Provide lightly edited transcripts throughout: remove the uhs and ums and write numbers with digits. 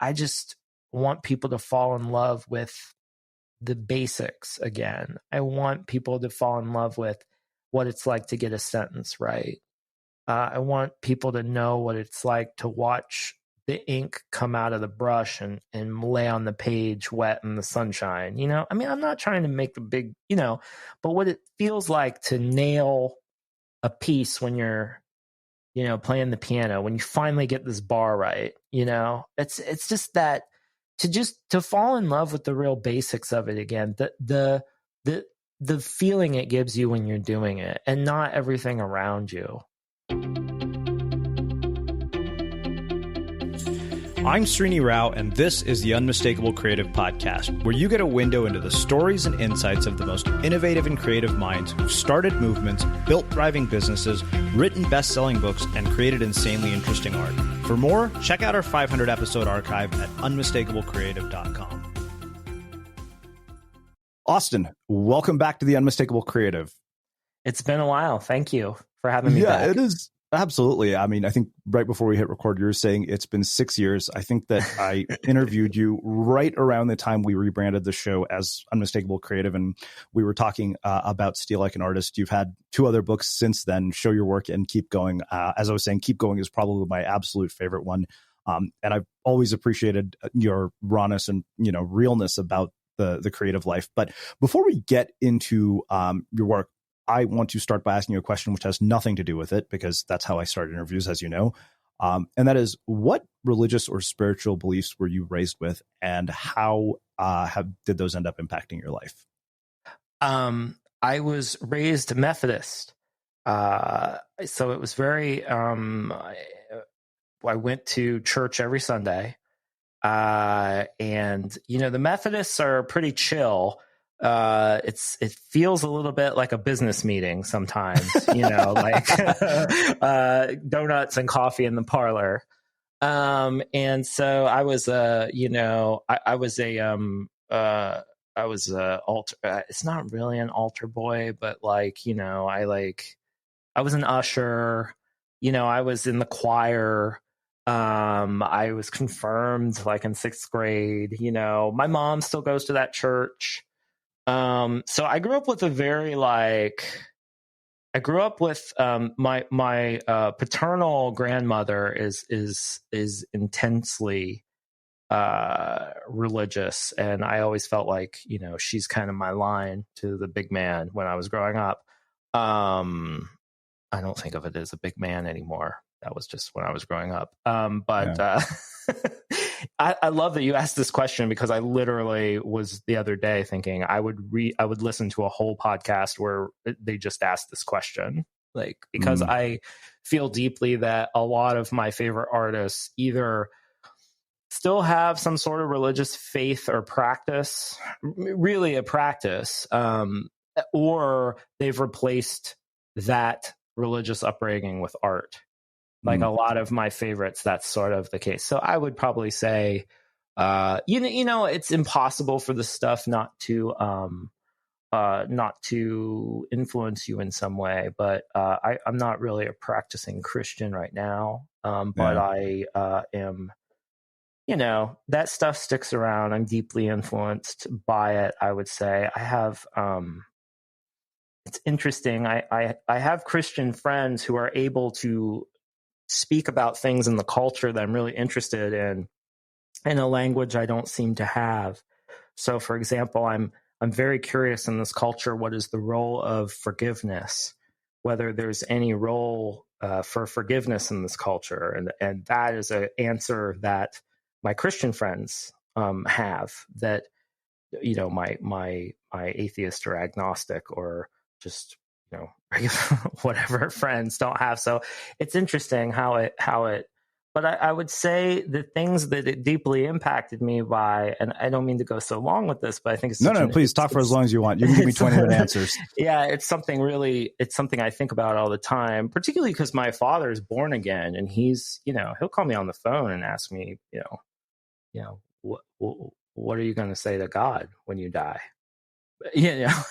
I just want people to fall in love with the basics again. I want people to fall in love with what it's like to get a sentence right. I want people to know what it's like to watch the ink come out of the brush and lay on the page wet in the sunshine. I mean, I'm not trying to make the big, but what it feels like to nail a piece when you're, playing the piano, when you finally get this bar right, it's just that to fall in love with the real basics of it again, the feeling it gives you when you're doing it and not everything around you. I'm Srini Rao, and this is the Unmistakable Creative Podcast, where you get a window into the stories and insights of the most innovative and creative minds who've started movements, built thriving businesses, written best-selling books, and created insanely interesting art. For more, check out our 500-episode archive at unmistakablecreative.com. Austin, welcome back to the Unmistakable Creative. It's been a while. Thank you for having me back. Yeah, it is. Absolutely. I mean, I think right before we hit record, you were saying it's been 6 years. I think that I interviewed you right around the time we rebranded the show as Unmistakable Creative, and we were talking about Steal Like an Artist. You've had 2 other books since then, Show Your Work and Keep Going. As I was saying, Keep Going is probably my absolute favorite one. And I've always appreciated your rawness and, realness about the creative life. But before we get into your work, I want to start by asking you a question which has nothing to do with it, because that's how I start interviews, as you know. And that is, what religious or spiritual beliefs were you raised with, and how did those end up impacting your life? I was raised Methodist. So it was very, I went to church every Sunday. And, the Methodists are pretty chill. It feels a little bit like a business meeting sometimes, like donuts and coffee in the parlor. And so I was altar. It's not really an altar boy, but I was an usher. I was in the choir. I was confirmed in 6th grade. My mom still goes to that church. So I grew up with my paternal grandmother is intensely religious, and I always felt like she's kind of my line to the big man when I was growing up. I don't think of it as a big man anymore. That was just when I was growing up. I love that you asked this question, because I literally was the other day thinking I would listen to a whole podcast where they just asked this question, because I feel deeply that a lot of my favorite artists either still have some sort of religious faith or practice, really a practice, or they've replaced that religious upbringing with art. A lot of my favorites, that's sort of the case. So I would probably say, it's impossible for the stuff not to influence you in some way. But I'm not really a practicing Christian right now. But I am, that stuff sticks around. I'm deeply influenced by it, I would say. I have, it's interesting. I have Christian friends who are able to speak about things in the culture that I'm really interested in a language I don't seem to have. So, for example, I'm very curious in this culture, what is the role of forgiveness? Whether there's any role for forgiveness in this culture, and that is an answer that my Christian friends have, that my atheist or agnostic or just whatever friends don't have. So it's interesting how it, but I would say the things that it deeply impacted me by, and I don't mean to go so long with this, but I think it's please talk for as long as you want. You can give me 20-minute answers. Yeah, it's something I think about all the time, particularly because my father is born again, and he's, he'll call me on the phone and ask me, what are you going to say to God when you die?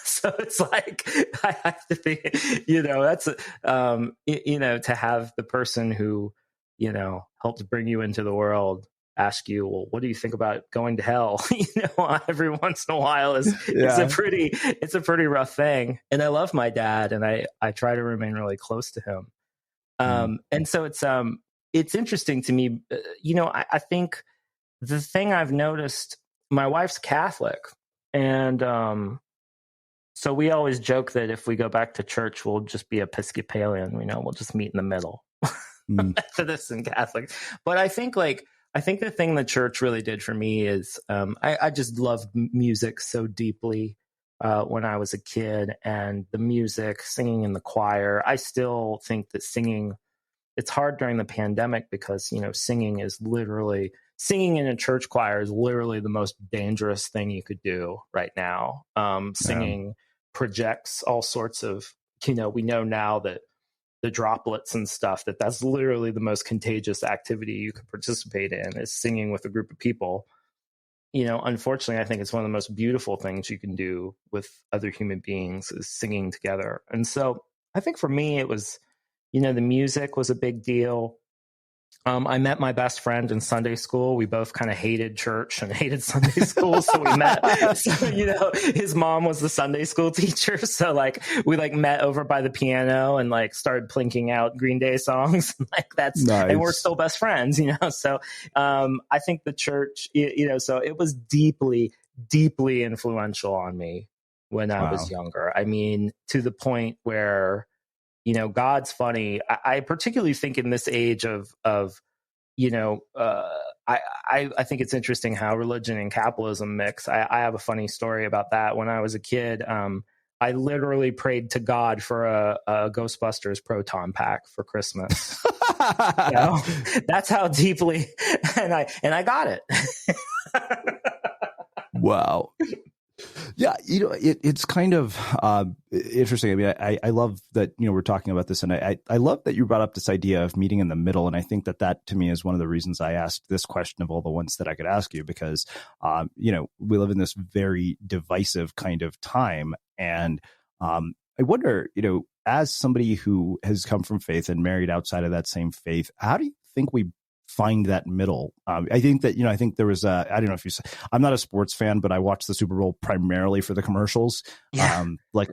So it's like, I have to think, that's, to have the person who, helped bring you into the world, ask you, well, what do you think about going to hell? Every once in a while it's a pretty rough thing. And I love my dad, and I try to remain really close to him. And so it's interesting to me. I think the thing I've noticed, my wife's Catholic, and so we always joke that if we go back to church, we'll just be Episcopalian. We'll just meet in the middle, Methodist and Catholic. But I think the thing the church really did for me is I just loved music so deeply when I was a kid, and the music, singing in the choir. I still think that singing, it's hard during the pandemic because, singing in a church choir is literally the most dangerous thing you could do right now. Singing projects all sorts of, we know now that the droplets and stuff, that's literally the most contagious activity you could participate in, is singing with a group of people. Unfortunately, I think it's one of the most beautiful things you can do with other human beings, is singing together. And so I think for me, it was, the music was a big deal. I met my best friend in Sunday school. We both kind of hated church and hated Sunday school. So we met, his mom was the Sunday school teacher. So we met over by the piano and started plinking out Green Day songs. That's nice. And we're still best friends, So I think the church, so it was deeply, deeply influential on me when I was younger. I mean, to the point where, God's funny. I particularly think in this age of I think it's interesting how religion and capitalism mix. I have a funny story about that. When I was a kid, I literally prayed to God for a Ghostbusters proton pack for Christmas. That's how deeply, and I got it. Wow. Yeah, it's kind of interesting. I mean, I love that, we're talking about this, and I love that you brought up this idea of meeting in the middle. And I think that to me is one of the reasons I asked this question of all the ones that I could ask you, because, we live in this very divisive kind of time. And I wonder, as somebody who has come from faith and married outside of that same faith, how do you think we find that middle? I think that, I think there was I don't know if you, I'm not a sports fan, but I watched the Super Bowl primarily for the commercials. Yeah.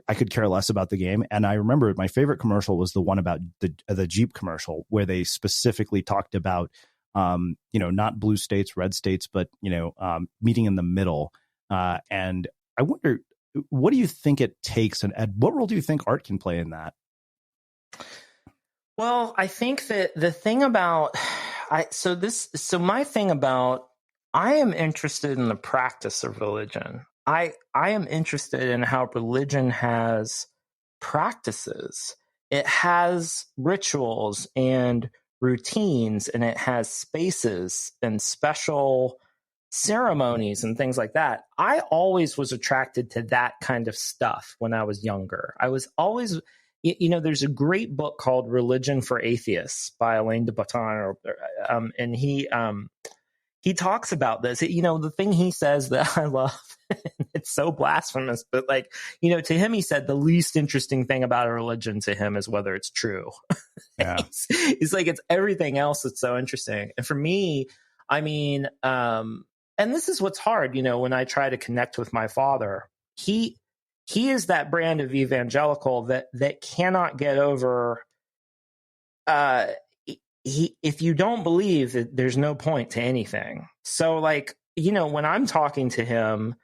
I could care less about the game. And I remember my favorite commercial was the one about the Jeep commercial, where they specifically talked about, not blue states, red states, but, meeting in the middle. And I wonder, what do you think it takes, and what role do you think art can play in that? Well, I think that the thing about, my thing about, I am interested in the practice of religion. I am interested in how religion has practices. It has rituals and routines, and it has spaces and special ceremonies and things like that. I always was attracted to that kind of stuff when I was younger. I was always, there's a great book called Religion for Atheists by Alain de Botton, and he talks about this. The thing he says that I love, it's so blasphemous, but to him, he said the least interesting thing about a religion to him is whether it's true. Yeah. It's it's everything else that's so interesting. And for me, I mean, and this is what's hard, when I try to connect with my father, he is that brand of evangelical that cannot get over, if you don't believe, that there's no point to anything. So when I'm talking to him,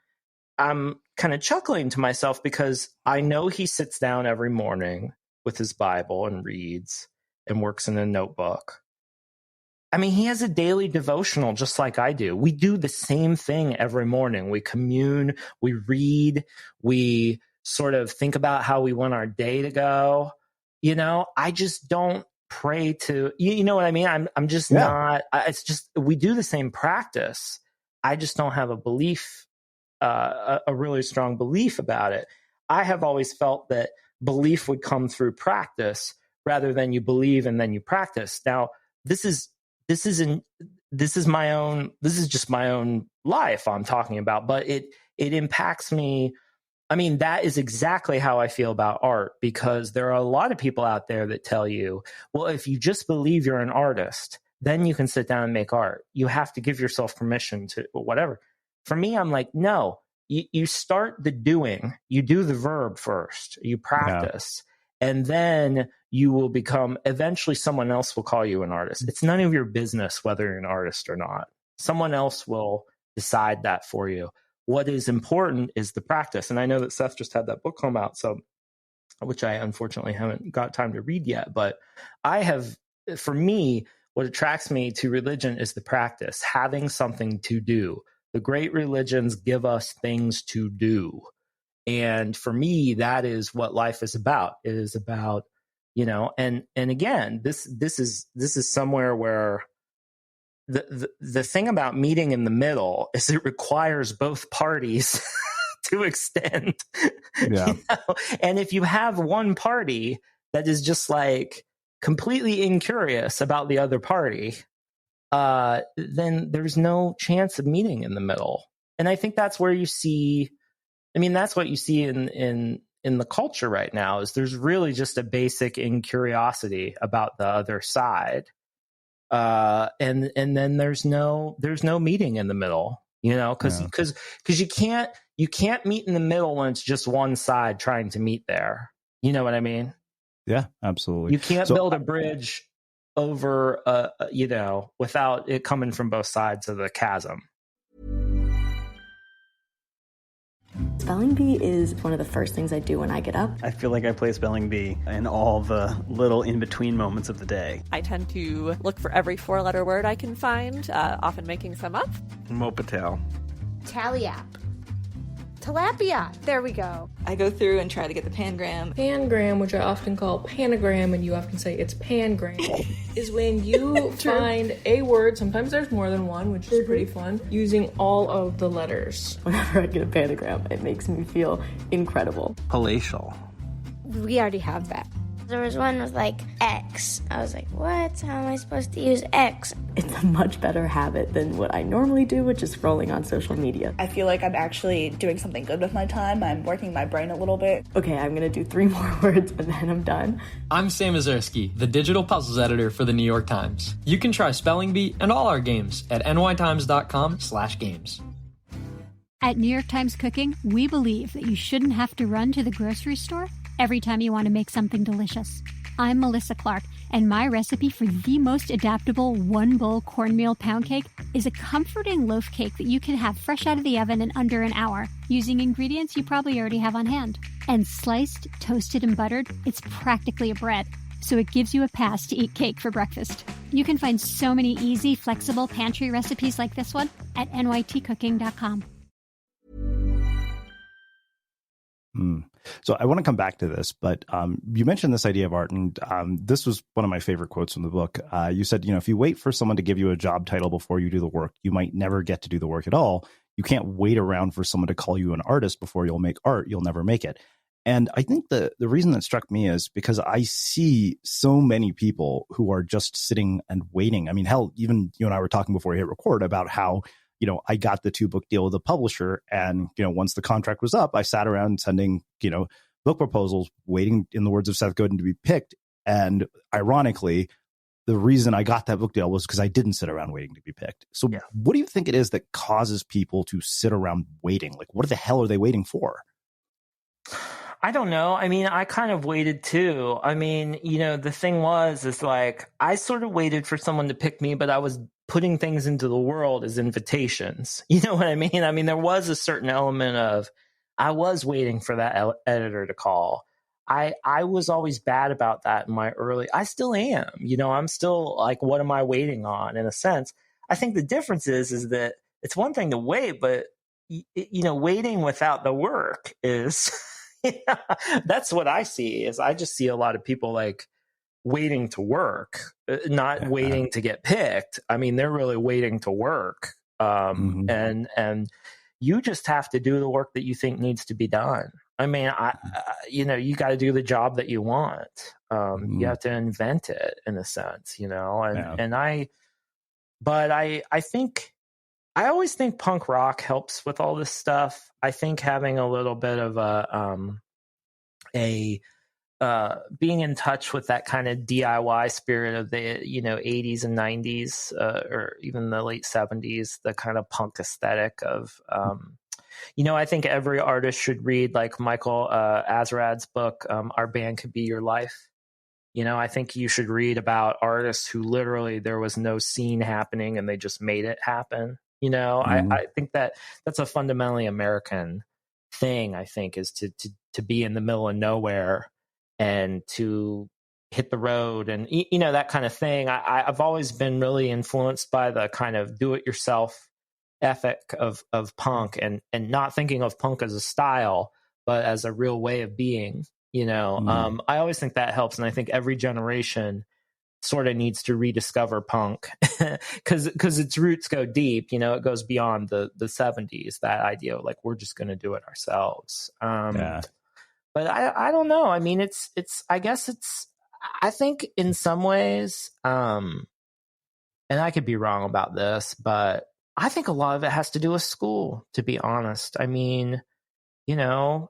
I'm kind of chuckling to myself because I know he sits down every morning with his Bible and reads and works in a notebook. I mean, he has a daily devotional just like I do. We do the same thing every morning. We commune, we read, we sort of think about how we want our day to go. I just don't pray to, you know what I mean? I'm just not, it's just, we do the same practice. I just don't have a belief, a really strong belief about it. I have always felt that belief would come through practice rather than you believe and then you practice. Now, this is just my own life I'm talking about, but it impacts me. I mean, that is exactly how I feel about art, because there are a lot of people out there that tell you, well, if you just believe you're an artist, then you can sit down and make art. You have to give yourself permission to whatever. For me, I'm like, no, you start the doing, you do the verb first, you practice, and then you will become, eventually someone else will call you an artist. It's none of your business whether you're an artist or not. Someone else will decide that for you. What is important is the practice. And I know that Seth just had that book come out, so which I unfortunately haven't got time to read yet. But for me, what attracts me to religion is the practice, having something to do. The great religions give us things to do. And for me, that is what life is about. It is about, and again, this is somewhere where the thing about meeting in the middle is it requires both parties to extend. Yeah. And if you have one party that is just like completely incurious about the other party, then there's no chance of meeting in the middle. And I think that's where you see, that's what you see in the culture right now, is there's really just a basic incuriosity about the other side. And then there's no meeting in the middle, because you can't meet in the middle when it's just one side trying to meet there. You know what I mean? Yeah, absolutely. You can't build a bridge over, without it coming from both sides of the chasm. Spelling bee is one of the first things I do when I get up. I feel like I play spelling bee in all the little in-between moments of the day. I tend to look for every 4-letter word I can find, often making some up. Mopatel. Tally-app. Tilapia. There we go. I go through and try to get the pangram. Pangram, which I often call panagram, and you often say it's pangram, is when you find a word, sometimes there's more than one, which is pretty fun, using all of the letters. Whenever I get a panagram, it makes me feel incredible. Palatial. We already have that. There was one with like X. I was like, what? How am I supposed to use X? It's a much better habit than what I normally do, which is scrolling on social media. I feel like I'm actually doing something good with my time. I'm working my brain a little bit. Okay, I'm going to do 3 more words and then I'm done. I'm Sam Mazursky, the digital puzzles editor for the New York Times. You can try Spelling Bee and all our games at nytimes.com/games. At New York Times Cooking, we believe that you shouldn't have to run to the grocery store every time you want to make something delicious. I'm Melissa Clark, and my recipe for the most adaptable one-bowl cornmeal pound cake is a comforting loaf cake that you can have fresh out of the oven in under an hour, using ingredients you probably already have on hand. And sliced, toasted, and buttered, it's practically a bread, so it gives you a pass to eat cake for breakfast. You can find so many easy, flexible pantry recipes like this one at nytcooking.com. So I want to come back to this, but you mentioned this idea of art, and this was one of my favorite quotes from the book. You said, if you wait for someone to give you a job title before you do the work, you might never get to do the work at all. You can't wait around for someone to call you an artist before you'll make art. You'll never make it. And I think the reason that struck me is because I see so many people who are just sitting and waiting. I mean, hell, even you and I were talking before we hit record about how I got the 2-book deal with the publisher, and, once the contract was up, I sat around sending, book proposals, waiting, in the words of Seth Godin, to be picked. And ironically, the reason I got that book deal was because I didn't sit around waiting to be picked. So what do you think it is that causes people to sit around waiting? Like, what the hell are they waiting for? I don't know. I mean, I kind of waited too. I mean, the thing is like, I sort of waited for someone to pick me, but I was putting things into the world as invitations. You know what I mean? I mean, there was a certain element of, I was waiting for that editor to call. I was always bad about that in my I still am, I'm still like, what am I waiting on, in a sense? I think the difference is that it's one thing to wait, but waiting without the work is, that's what I see. Is I just see a lot of people like waiting to work, not waiting to get picked. I mean, they're really waiting to work. And you just have to do the work that you think needs to be done. I mean, you got to do the job that you want. You have to invent it, in a sense, I think, I always think punk rock helps with all this stuff. I think having a little bit of a being in touch with that kind of DIY spirit of the 80s and 90s, or even the late 70s, the kind of punk aesthetic of I think every artist should read like Michael Azrad's book, Our Band Could Be Your Life. I think you should read about artists who literally there was no scene happening and they just made it happen. I think that's a fundamentally American thing, I think, is to be in the middle of nowhere and to hit the road and, that kind of thing. I've always been really influenced by the kind of do-it-yourself ethic of punk and not thinking of punk as a style, but as a real way of being. I always think that helps. And I think every generation sort of needs to rediscover punk because its roots go deep. It goes beyond the 70s, that idea of like, we're just going to do it ourselves. But I don't know. I mean, I think in some ways, and I could be wrong about this, but I think a lot of it has to do with school, to be honest. I mean,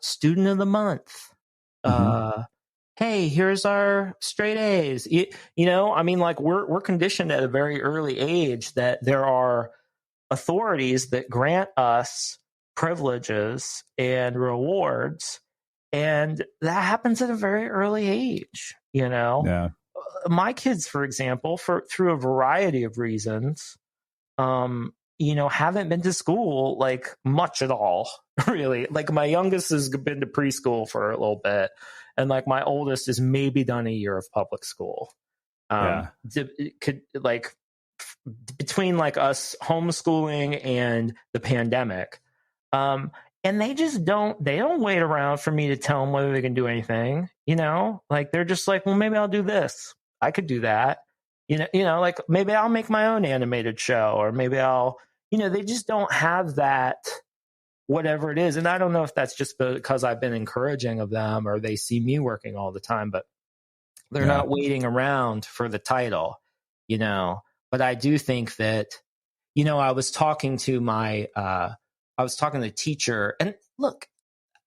student of the month. Hey, here's our straight A's. I mean, like we're conditioned at a very early age that there are authorities that grant us privileges and rewards, and that happens at a very early age. Yeah. My kids, for example, through a variety of reasons, haven't been to school like much at all, really. Like my youngest has been to preschool for a little bit, and like my oldest has maybe done a year of public school. Between like us homeschooling and the pandemic, and they don't wait around for me to tell them whether they can do anything. Like they're just like, well, maybe I'll do this. I could do that. Like maybe I'll make my own animated show, or maybe I'll, they just don't have that, whatever it is. And I don't know if that's just because I've been encouraging of them or they see me working all the time, but they're not waiting around for the title, but I do think that, I was talking to the teacher, and look,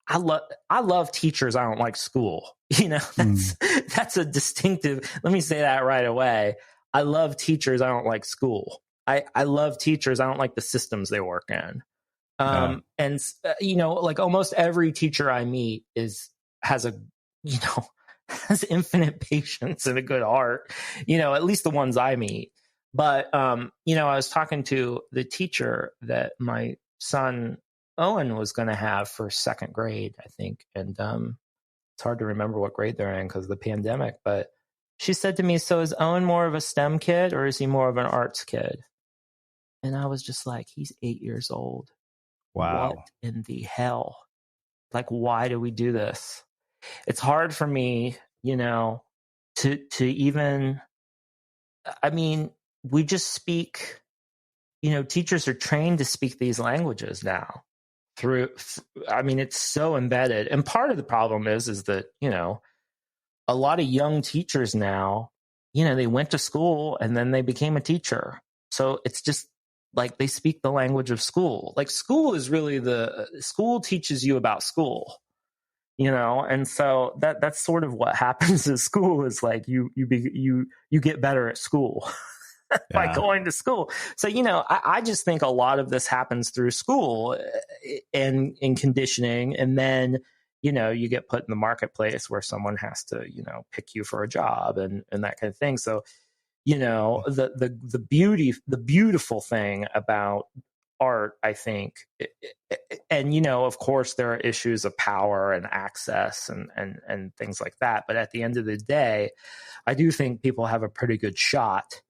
I love teachers. I don't like school. That's a distinctive, let me say that right away. I love teachers. I don't like school. I love teachers. I don't like the systems they work in. And like almost every teacher I meet has infinite patience and a good heart, at least the ones I meet. But, I was talking to the teacher that my son Owen was going to have for second grade, I think. And it's hard to remember what grade they're in because of the pandemic. But she said to me, so is Owen more of a STEM kid or is he more of an arts kid? And I was just like, he's 8 years old. Wow. What in the hell? Like, why do we do this? It's hard for me, to even, I mean, we just speak, teachers are trained to speak these languages now. It's so embedded. And part of the problem is that, a lot of young teachers now, they went to school and then they became a teacher. So it's just like they speak the language of school. Like school is really school teaches you about school, and so that's sort of what happens in school is like you get better at school. By going to school. So, I just think a lot of this happens through school and in conditioning. And then, you get put in the marketplace where someone has to, pick you for a job and that kind of thing. So, the beautiful thing about art, I think, and, of course, there are issues of power and access and things like that. But at the end of the day, I do think people have a pretty good shot.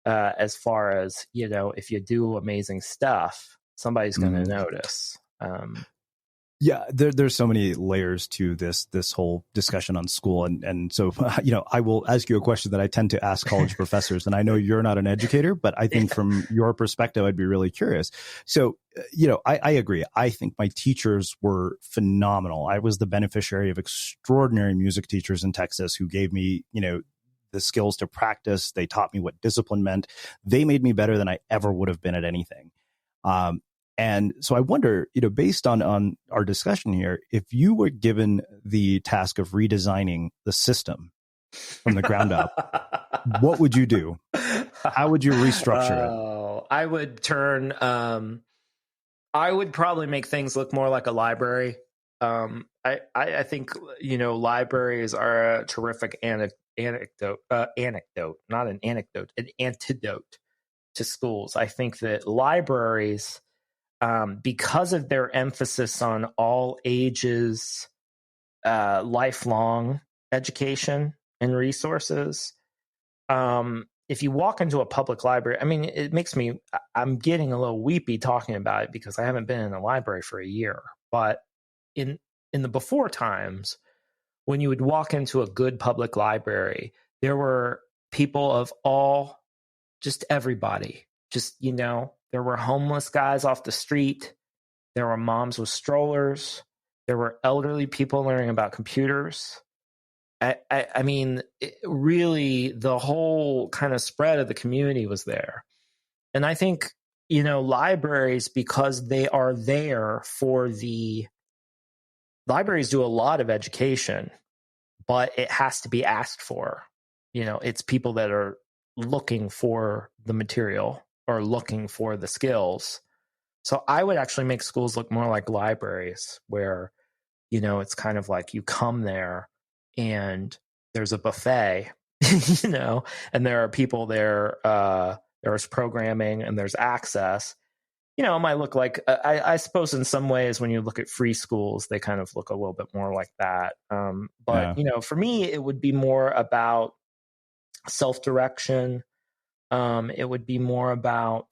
As far as, if you do amazing stuff, somebody's going to notice. There's so many layers to this whole discussion on school. And so, I will ask you a question that I tend to ask college professors. And I know you're not an educator, but I think from your perspective, I'd be really curious. So, I agree. I think my teachers were phenomenal. I was the beneficiary of extraordinary music teachers in Texas who gave me, the skills to practice. They taught me what discipline meant. They made me better than I ever would have been at anything. And so I wonder, based on our discussion here, if you were given the task of redesigning the system from the ground up, what would you do? How would you restructure it? I would turn, I would probably make things look more like a library. I think, libraries are a terrific anecdote, not an anecdote, an antidote to schools. I think that libraries, because of their emphasis on all ages, lifelong education and resources, if you walk into a public library, it makes me, I'm getting a little weepy talking about it because I haven't been in a library for a year. But in the before times, when you would walk into a good public library, there were people of all, just everybody. There were homeless guys off the street. There were moms with strollers. There were elderly people learning about computers. Really, the whole kind of spread of the community was there. And I think, libraries, because they are there libraries do a lot of education, but it has to be asked for. It's people that are looking for the material or looking for the skills. So I would actually make schools look more like libraries where, it's kind of like you come there and there's a buffet, and there are people there, there's programming and there's access. It might look like, I suppose in some ways when you look at free schools, they kind of look a little bit more like that. For me, it would be more about self-direction. It would be more about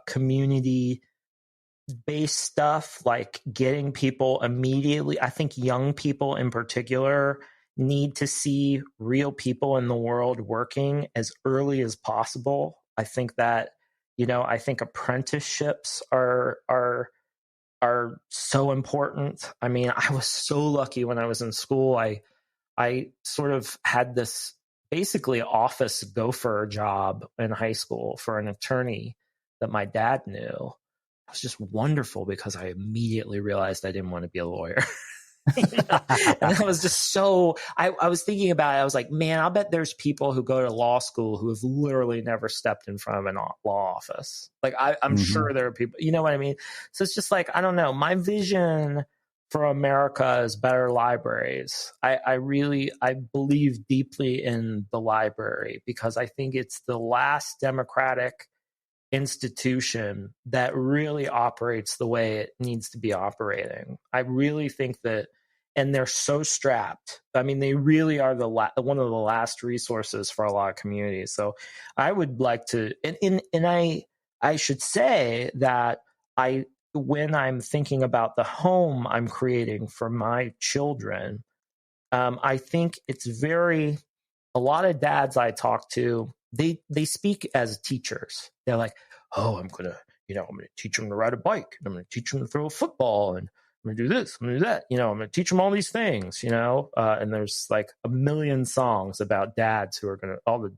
community based stuff, like getting people immediately. I think young people in particular need to see real people in the world working as early as possible. I think that, I think apprenticeships are so important. I was so lucky when I was in school. I sort of had this basically office gopher job in high school for an attorney that my dad knew. It was just wonderful because I immediately realized I didn't want to be a lawyer. And I was just so, I was thinking about it. I was like, man, I'll bet there's people who go to law school who have literally never stepped in front of a law office. Like I'm sure there are people, you know what I mean? So it's just like, I don't know. My vision for America is better libraries. I believe deeply in the library because I think it's the last democratic institution that really operates the way it needs to be operating. I really think that, and they're so strapped. They really are one of the last resources for a lot of communities. So I would like to, and I should say that when I'm thinking about the home I'm creating for my children, I think it's a lot of dads I talk to, they speak as teachers. They're like, oh, I'm going to teach them to ride a bike. And I'm going to teach them to throw a football. And I'm going to do this. I'm going to do that. I'm going to teach them all these things, and there's like a million songs about dads who are going to, all the,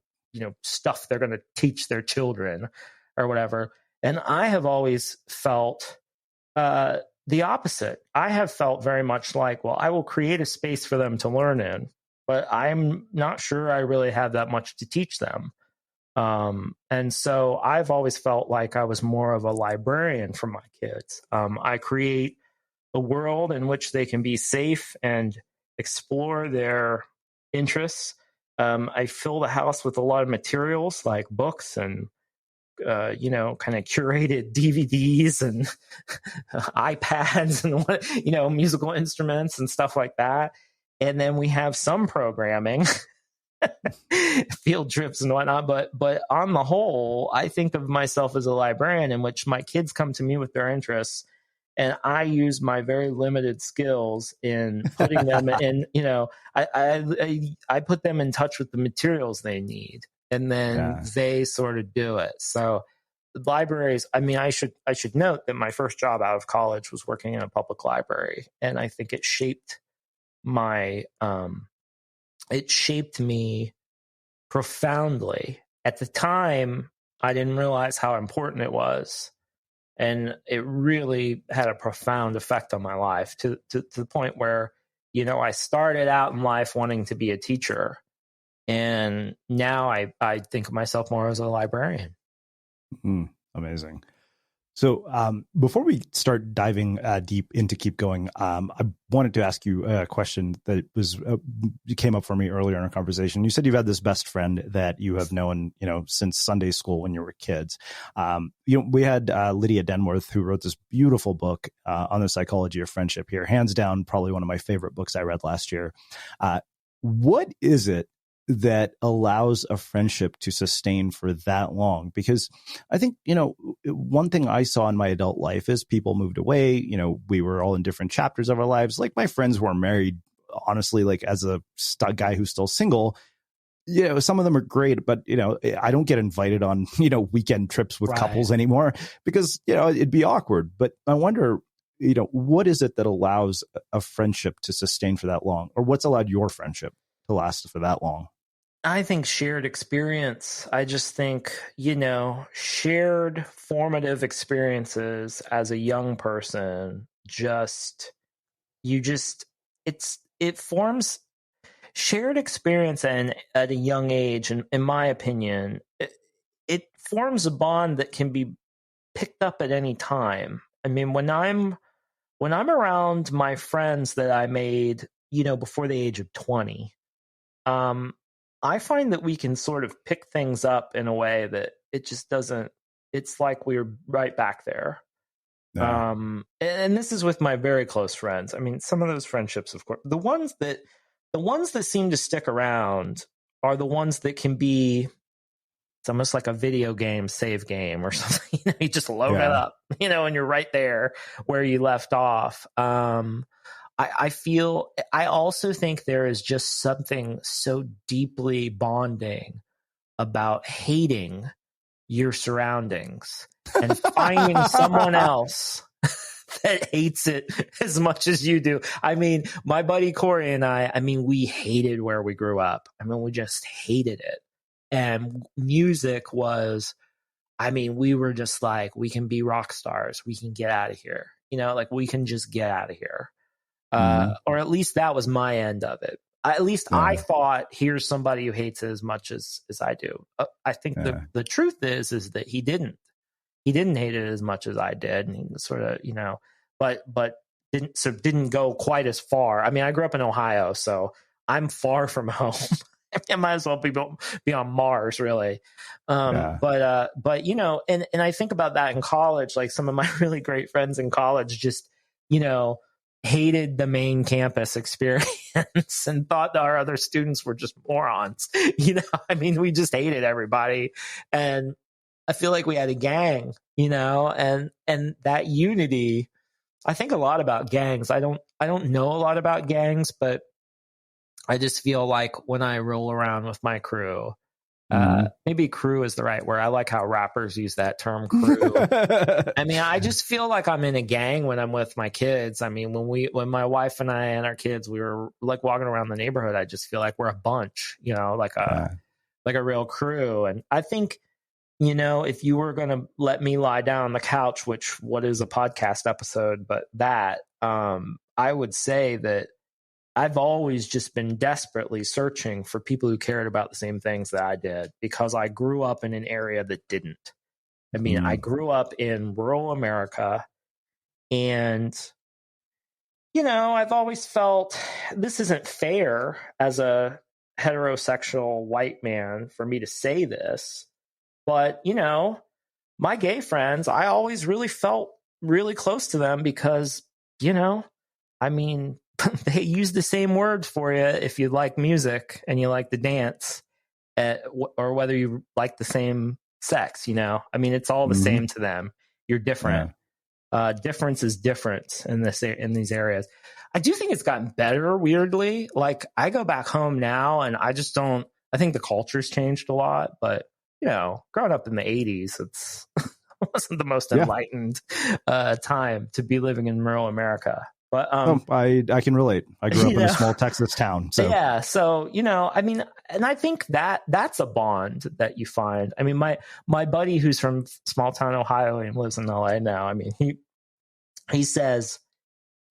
stuff they're going to teach their children or whatever. And I have always felt the opposite. I have felt very much like, well, I will create a space for them to learn in, but I'm not sure I really have that much to teach them. And so I've always felt like I was more of a librarian for my kids. I create a world in which they can be safe and explore their interests. I fill the house with a lot of materials like books and, kind of curated DVDs and iPads and, musical instruments and stuff like that. And then we have some programming, field trips and whatnot. But on the whole, I think of myself as a librarian in which my kids come to me with their interests. And I use my very limited skills in putting them in, I put them in touch with the materials they need. And then they sort of do it. So libraries, I should note that my first job out of college was working in a public library. And I think it shaped me profoundly. At the time, I didn't realize how important it was. And it really had a profound effect on my life to the point where, you know, I started out in life wanting to be a teacher. And now I think of myself more as a librarian. Amazing. So before we start diving deep into Keep Going, I wanted to ask you a question that came up for me earlier in our conversation. You said you've had this best friend that you have known, you know, since Sunday school when you were kids. You know, we had Lydia Denworth, who wrote this beautiful book on the psychology of friendship here. Hands down, probably one of my favorite books I read last year. What is it that allows a friendship to sustain for that long? Because I think, you know, one thing I saw in my adult life is people moved away. You know, we were all in different chapters of our lives. Like my friends who are married, honestly, like as a guy who's still single, you know, some of them are great, but, you know, I don't get invited on, you know, weekend trips with couples anymore because, you know, it'd be awkward. But I wonder, you know, what is it that allows a friendship to sustain for that long? Or what's allowed your friendship to last for that long? I think shared experience. I just think, you know, shared formative experiences as a young person, it forms shared experience at a young age. And in my opinion, it forms a bond that can be picked up at any time. I mean, when I'm around my friends that I made, you know, before the age of 20, I find that we can sort of pick things up in a way that it just doesn't, it's like we're right back there. Yeah. And this is with my very close friends. I mean, some of those friendships, of course, the ones that seem to stick around are the ones that can be, it's almost like a video game save game or something. You know, you just load it up, you know, and you're right there where you left off. I also think there is just something so deeply bonding about hating your surroundings and finding someone else that hates it as much as you do. I mean, my buddy Corey and I mean, we hated where we grew up. I mean, we just hated it. And music was, I mean, we were just like, we can be rock stars. We can get out of here. You know, like we can just get out of here. Or at least that was my end of it. I thought, here's somebody who hates it as much as I do. I think the truth is that he didn't hate it as much as I did. And he sort of, you know, but didn't go quite as far. I mean, I grew up in Ohio, so I'm far from home. I might as well be on Mars, really. But you know, and I think about that in college, like some of my really great friends in college just, you know, hated the main campus experience and thought that our other students were just morons. You know, I mean, we just hated everybody. And I feel like we had a gang, you know, and that unity. I think a lot about gangs. I don't know a lot about gangs, but I just feel like when I roll around with my crew, maybe crew is the right word. I like how rappers use that term, crew. I mean, I just feel like I'm in a gang when I'm with my kids. I mean, when my wife and I and our kids, we were like walking around the neighborhood, I just feel like we're a bunch, you know, like a real crew. And I think, you know, if you were going to let me lie down on the couch, what is a podcast episode, but that, I would say that I've always just been desperately searching for people who cared about the same things that I did, because I grew up in an area that didn't. I mean, I grew up in rural America, and, you know, I've always felt this isn't fair as a heterosexual white man for me to say this, but, you know, my gay friends, I always really felt really close to them because, you know, I mean, they use the same words for you if you like music and you like the dance, or whether you like the same sex, you know. I mean, it's all the same to them. You're different. Difference is different in these areas. I do think it's gotten better, weirdly. Like, I go back home now and I think the culture's changed a lot, but, you know, growing up in the 80s, it wasn't the most enlightened time to be living in rural America. But I can relate. I grew up in a small Texas town. So yeah. So, I mean, and I think that's a bond that you find. I mean, my buddy who's from small town Ohio and lives in LA now, I mean, he says,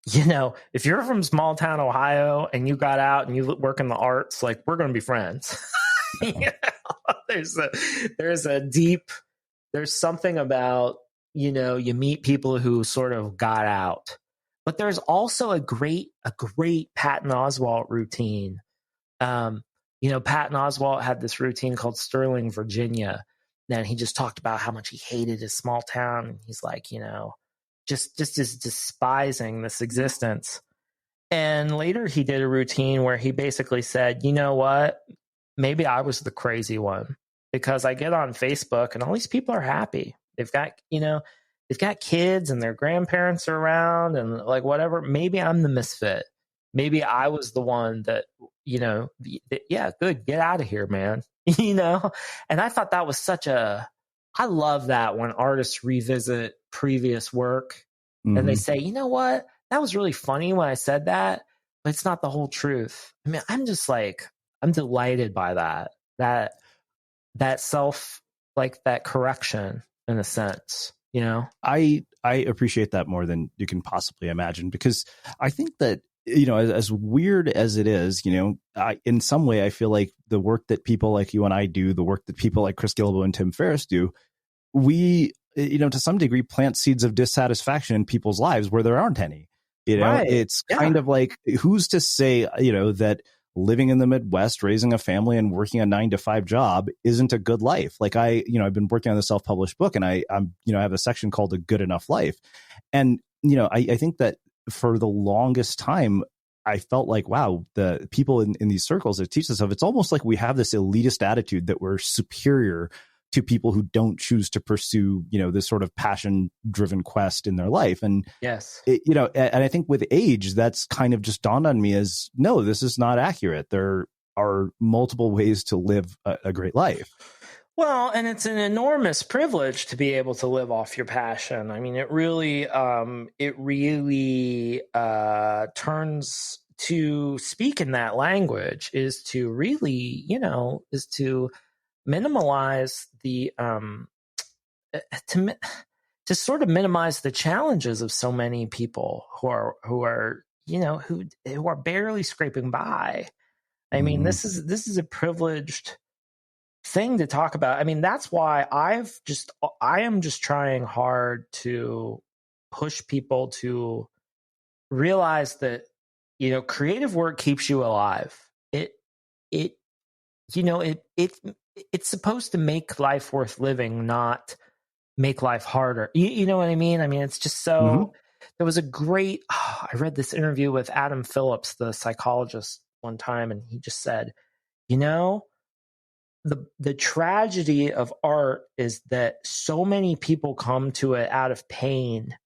if you're from small town Ohio and you got out and you work in the arts, like, we're going to be friends. There's something about, you meet people who sort of got out. But there's also a great Patton Oswalt routine. Patton Oswalt had this routine called Sterling, Virginia. Then he just talked about how much he hated his small town. He's like, just is despising this existence. And later he did a routine where he basically said, you know what? Maybe I was the crazy one, because I get on Facebook and all these people are happy. They've got kids and their grandparents are around and like whatever. Maybe I'm the misfit. Maybe I was the one that, yeah, good. Get out of here, man. And I thought that was I love that when artists revisit previous work and they say, you know what? That was really funny when I said that, but it's not the whole truth. I mean, I'm delighted by that self, like that correction in a sense. I appreciate that more than you can possibly imagine, because I think that, as weird as it is, in some way, I feel like the work that people like you and I do, the work that people like Chris Gilbo and Tim Ferriss do, we, to some degree, plant seeds of dissatisfaction in people's lives where there aren't any. Right. It's kind of like, who's to say, that living in the Midwest, raising a family and working a 9-to-5 job isn't a good life. Like I've been working on the self-published book, and I have a section called A Good Enough Life. And, I think that for the longest time, I felt like, wow, the people in these circles that teach us stuff, it's almost like we have this elitist attitude that we're superior to people who don't choose to pursue, this sort of passion-driven quest in their life. And yes, and I think with age, that's kind of just dawned on me as, no, this is not accurate. There are multiple ways to live a great life. Well, and it's an enormous privilege to be able to live off your passion. I mean, it really turns to speak in that language is to really, is to minimize the to sort of minimize the challenges of so many people who are barely scraping by. I mean, this is a privileged thing to talk about. I mean, that's why I am just trying hard to push people to realize that, creative work keeps you alive. It's supposed to make life worth living, not make life harder. You know what I mean? I mean, it's just so, there was I read this interview with Adam Phillips, the psychologist, one time, and he just said, the tragedy of art is that so many people come to it out of pain,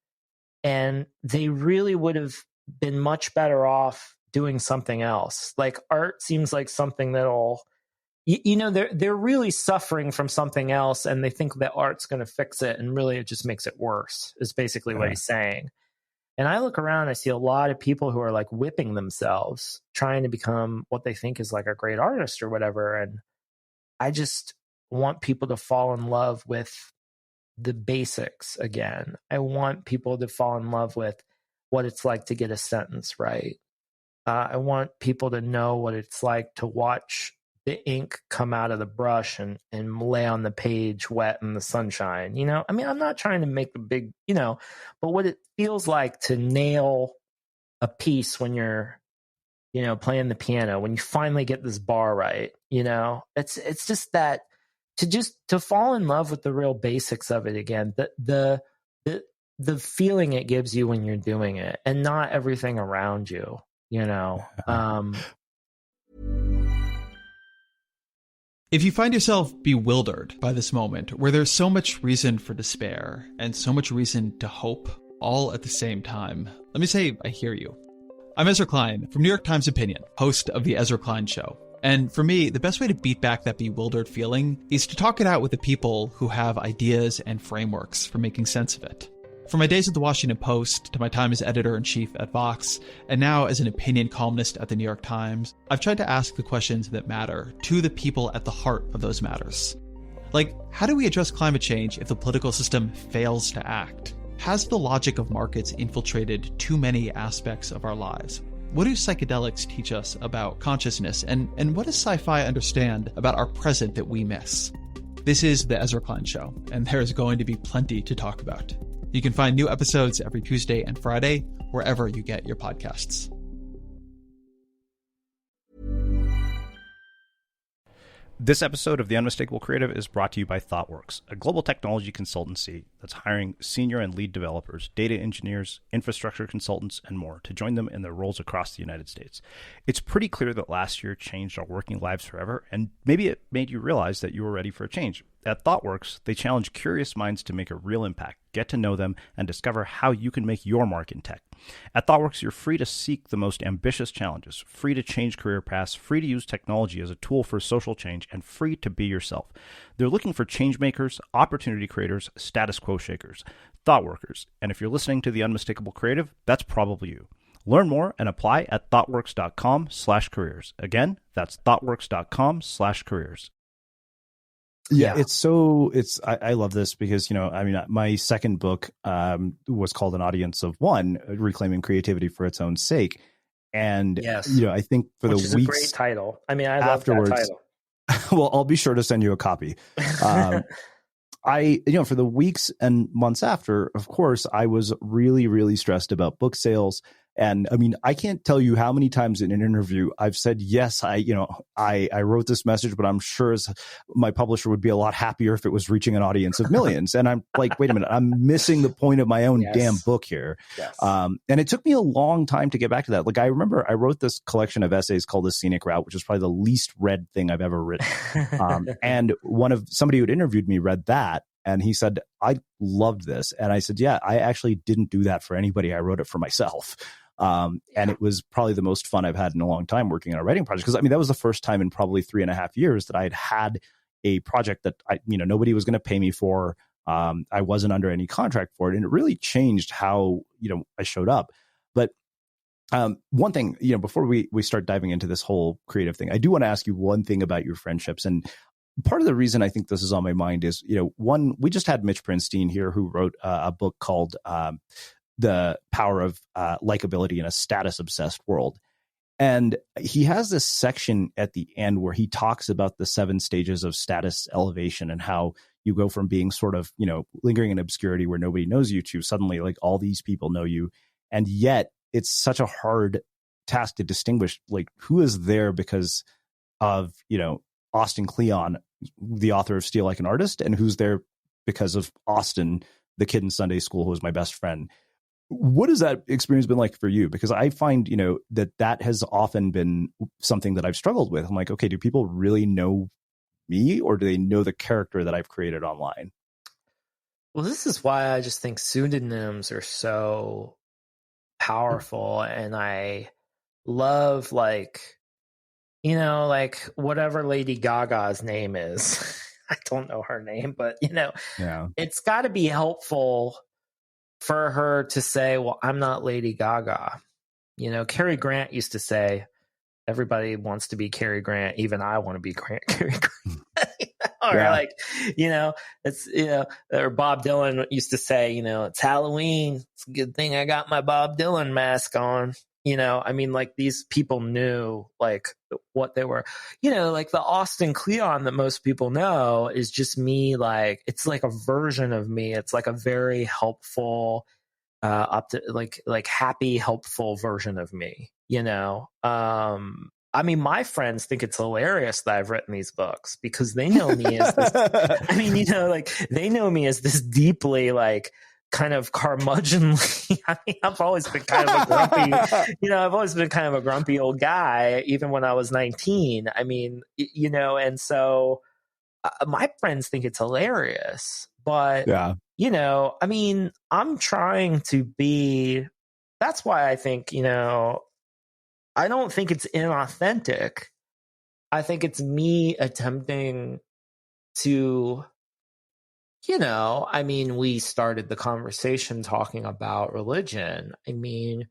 and they really would have been much better off doing something else. Like art seems like something that'll, they're really suffering from something else, and they think that art's going to fix it, and really it just makes it worse, is basically what he's saying. And I look around, I see a lot of people who are like whipping themselves, trying to become what they think is like a great artist or whatever. And I just want people to fall in love with the basics again. I want people to fall in love with what it's like to get a sentence right. I want people to know what it's like to watch the ink come out of the brush and lay on the page wet in the sunshine. I mean, I'm not trying to make a big, but what it feels like to nail a piece when you're, playing the piano, when you finally get this bar right, it's just that to fall in love with the real basics of it again, the feeling it gives you when you're doing it, and not everything around you, If you find yourself bewildered by this moment, where there's so much reason for despair and so much reason to hope all at the same time, let me say I hear you. I'm Ezra Klein from New York Times Opinion, host of The Ezra Klein Show. And for me, the best way to beat back that bewildered feeling is to talk it out with the people who have ideas and frameworks for making sense of it. From my days at the Washington Post to my time as editor-in-chief at Vox, and now as an opinion columnist at the New York Times, I've tried to ask the questions that matter to the people at the heart of those matters. Like, how do we address climate change if the political system fails to act? Has the logic of markets infiltrated too many aspects of our lives? What do psychedelics teach us about consciousness? And what does sci-fi understand about our present that we miss? This is the Ezra Klein Show, and there is going to be plenty to talk about. You can find new episodes every Tuesday and Friday, wherever you get your podcasts. This episode of The Unmistakable Creative is brought to you by ThoughtWorks, a global technology consultancy that's hiring senior and lead developers, data engineers, infrastructure consultants, and more to join them in their roles across the United States. It's pretty clear that last year changed our working lives forever, and maybe it made you realize that you were ready for a change. At ThoughtWorks, they challenge curious minds to make a real impact, get to know them, and discover how you can make your mark in tech. At ThoughtWorks, you're free to seek the most ambitious challenges, free to change career paths, free to use technology as a tool for social change, and free to be yourself. They're looking for change makers, opportunity creators, status quo shakers, thoughtworkers. And if you're listening to The Unmistakable Creative, that's probably you. Learn more and apply at thoughtworks.com/careers. Again, that's thoughtworks.com/careers. Yeah, I love this because, my second book was called An Audience of One, Reclaiming Creativity for Its Own Sake. And, I think for Which the is weeks a great title. I mean, I love that title. Well, I'll be sure to send you a copy. For the weeks and months after, of course, I was really, really stressed about book sales. And I mean, I can't tell you how many times in an interview I've said, yes, I wrote this message, but I'm sure my publisher would be a lot happier if it was reaching an audience of millions. And I'm like, wait a minute, I'm missing the point of my own damn book here. Yes. And it took me a long time to get back to that. Like, I remember I wrote this collection of essays called The Scenic Route, which is probably the least read thing I've ever written. And somebody who had interviewed me read that. And he said, I loved this. And I said, yeah, I actually didn't do that for anybody. I wrote it for myself. And it was probably the most fun I've had in a long time working on a writing project. Because that was the first time in probably 3.5 years that I had a project that nobody was going to pay me for. I wasn't under any contract for it. And it really changed how, I showed up. But one thing, before we start diving into this whole creative thing, I do want to ask you one thing about your friendships. And part of the reason I think this is on my mind is, one, we just had Mitch Prinstein here who wrote a book called The Power of Likability in a Status-Obsessed World. And he has this section at the end where he talks about the 7 stages of status elevation and how you go from being sort of, lingering in obscurity where nobody knows you to suddenly like all these people know you. And yet it's such a hard task to distinguish like who is there because of, Austin Kleon, the author of Steal Like an Artist, and who's there because of Austin, the kid in Sunday school who was my best friend. What has that experience been like for you? Because I find, that has often been something that I've struggled with. I'm like, okay, do people really know me or do they know the character that I've created online? Well, this is why I just think pseudonyms are so powerful. And I love whatever Lady Gaga's name is. I don't know her name, but, it's got to be helpful for her to say, well, I'm not Lady Gaga. Cary Grant used to say, everybody wants to be Cary Grant. Even I want to be Cary Grant. Or or Bob Dylan used to say, it's Halloween. It's a good thing I got my Bob Dylan mask on. These people knew what they were, the Austin Kleon that most people know is just me. It's like a version of me. It's like a very helpful, happy, helpful version of me, my friends think it's hilarious that I've written these books because they know me as this, they know me as this deeply, kind of curmudgeonly. I've always been kind of a grumpy, I've always been kind of a grumpy old guy, even when I was 19. And so my friends think it's hilarious, but I'm trying to be, that's why I think, I don't think it's inauthentic. I think it's me attempting to I mean, we started the conversation talking about religion. I mean,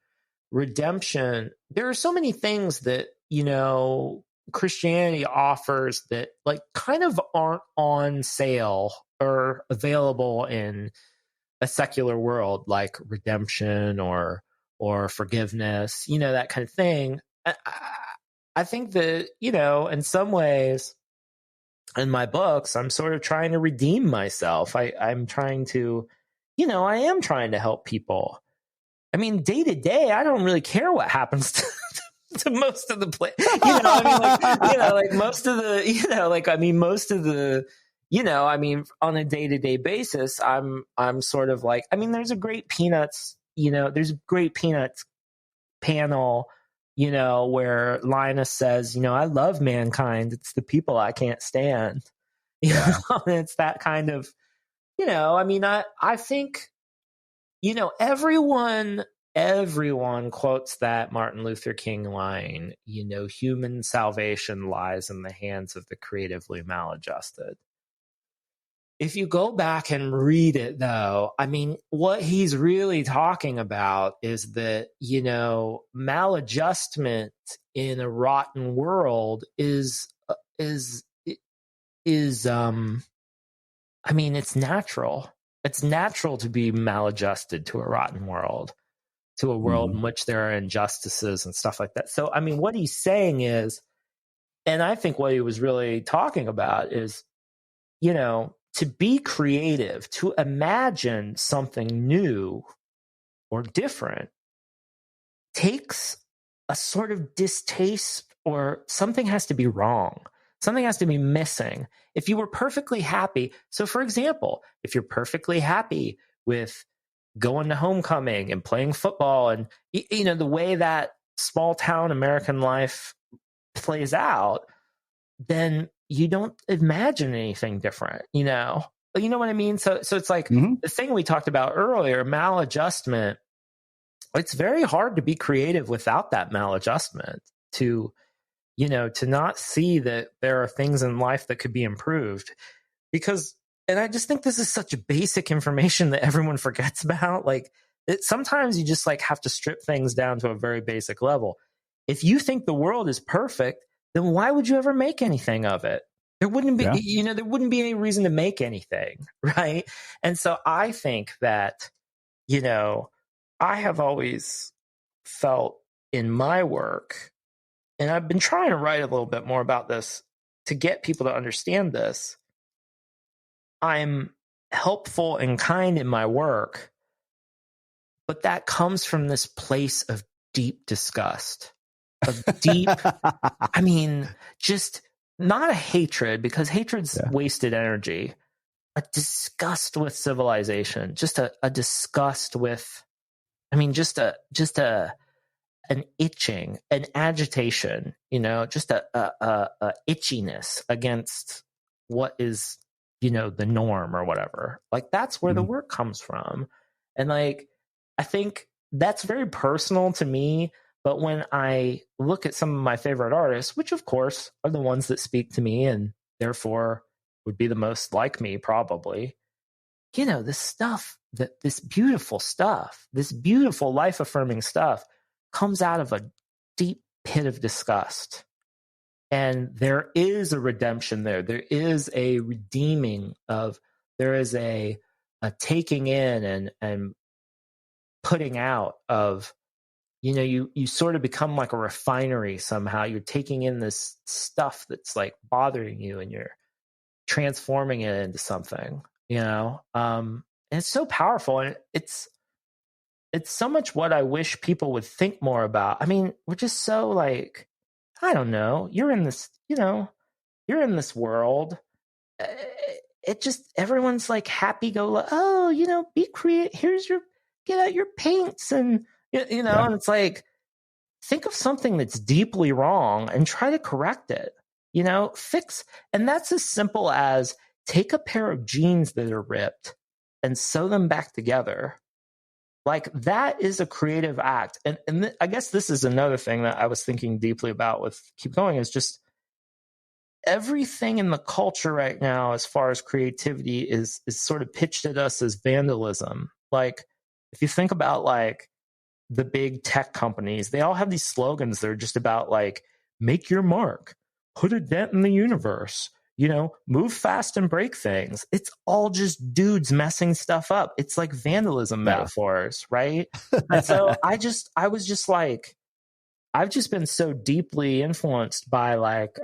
redemption, there are so many things that, Christianity offers that like kind of aren't on sale or available in a secular world, like redemption or forgiveness, that kind of thing. I think that, in some ways in my books, I'm sort of trying to redeem myself. I'm trying to, I am trying to help people. I mean, day to day, I don't really care what happens to most of the most of the, on a day to day basis, I'm sort of like, I mean, there's a great Peanuts panel, where Linus says, I love mankind. It's the people I can't stand. And it's that kind of, I think, everyone quotes that Martin Luther King line, human salvation lies in the hands of the creatively maladjusted. If you go back and read it, though, I mean, what he's really talking about is that, maladjustment in a rotten world is I mean, it's natural. It's natural to be maladjusted to a rotten world, to a world in which there are injustices and stuff like that. So, I mean, what he's saying is, and I think what he was really talking about is, to be creative, to imagine something new or different takes a sort of distaste, or something has to be wrong. Something has to be missing. If you were perfectly happy, so for example, if you're perfectly happy with going to homecoming and playing football and, the way that small town American life plays out, then you don't imagine anything different, you know what I mean? So it's like the thing we talked about earlier, maladjustment. It's very hard to be creative without that maladjustment, to not see that there are things in life that could be improved. And I just think this is such a basic information that everyone forgets about. Like, sometimes you just like have to strip things down to a very basic level. If you think the world is perfect, then why would you ever make anything of it? There wouldn't be, there wouldn't be any reason to make anything, right? And so I think that, I have always felt in my work, and I've been trying to write a little bit more about this to get people to understand this. I'm helpful and kind in my work, but that comes from this place of deep disgust, of deep, I mean, just not a hatred, because hatred's wasted energy, a disgust with civilization, just a disgust with, I mean, just an itching, an agitation, just a itchiness against what is, the norm or whatever. Like, that's where the work comes from. And like, I think that's very personal to me. But when I look at some of my favorite artists, which of course are the ones that speak to me and therefore would be the most like me, probably, this stuff, this beautiful life affirming stuff comes out of a deep pit of disgust. And there is a redemption there. There is a redeeming there is a taking in and putting out of, you sort of become like a refinery somehow. You're taking in this stuff that's like bothering you and you're transforming it into something, and it's so powerful. And it's so much what I wish people would think more about. I mean, we're just so like, I don't know, you're in this world. It just, everyone's like happy go, oh, be creative. Get out your paints and, and it's like, think of something that's deeply wrong and try to correct it, fix. And that's as simple as take a pair of jeans that are ripped and sew them back together. Like, that is a creative act. And I guess this is another thing that I was thinking deeply about with Keep Going, is just, everything in the culture right now, as far as creativity, is sort of pitched at us as vandalism. Like, if you think about like the big tech companies, they all have these slogans that are just about like, make your mark, put a dent in the universe, move fast and break things. It's all just dudes messing stuff up. It's like vandalism metaphors, right? And so I've just been so deeply influenced by like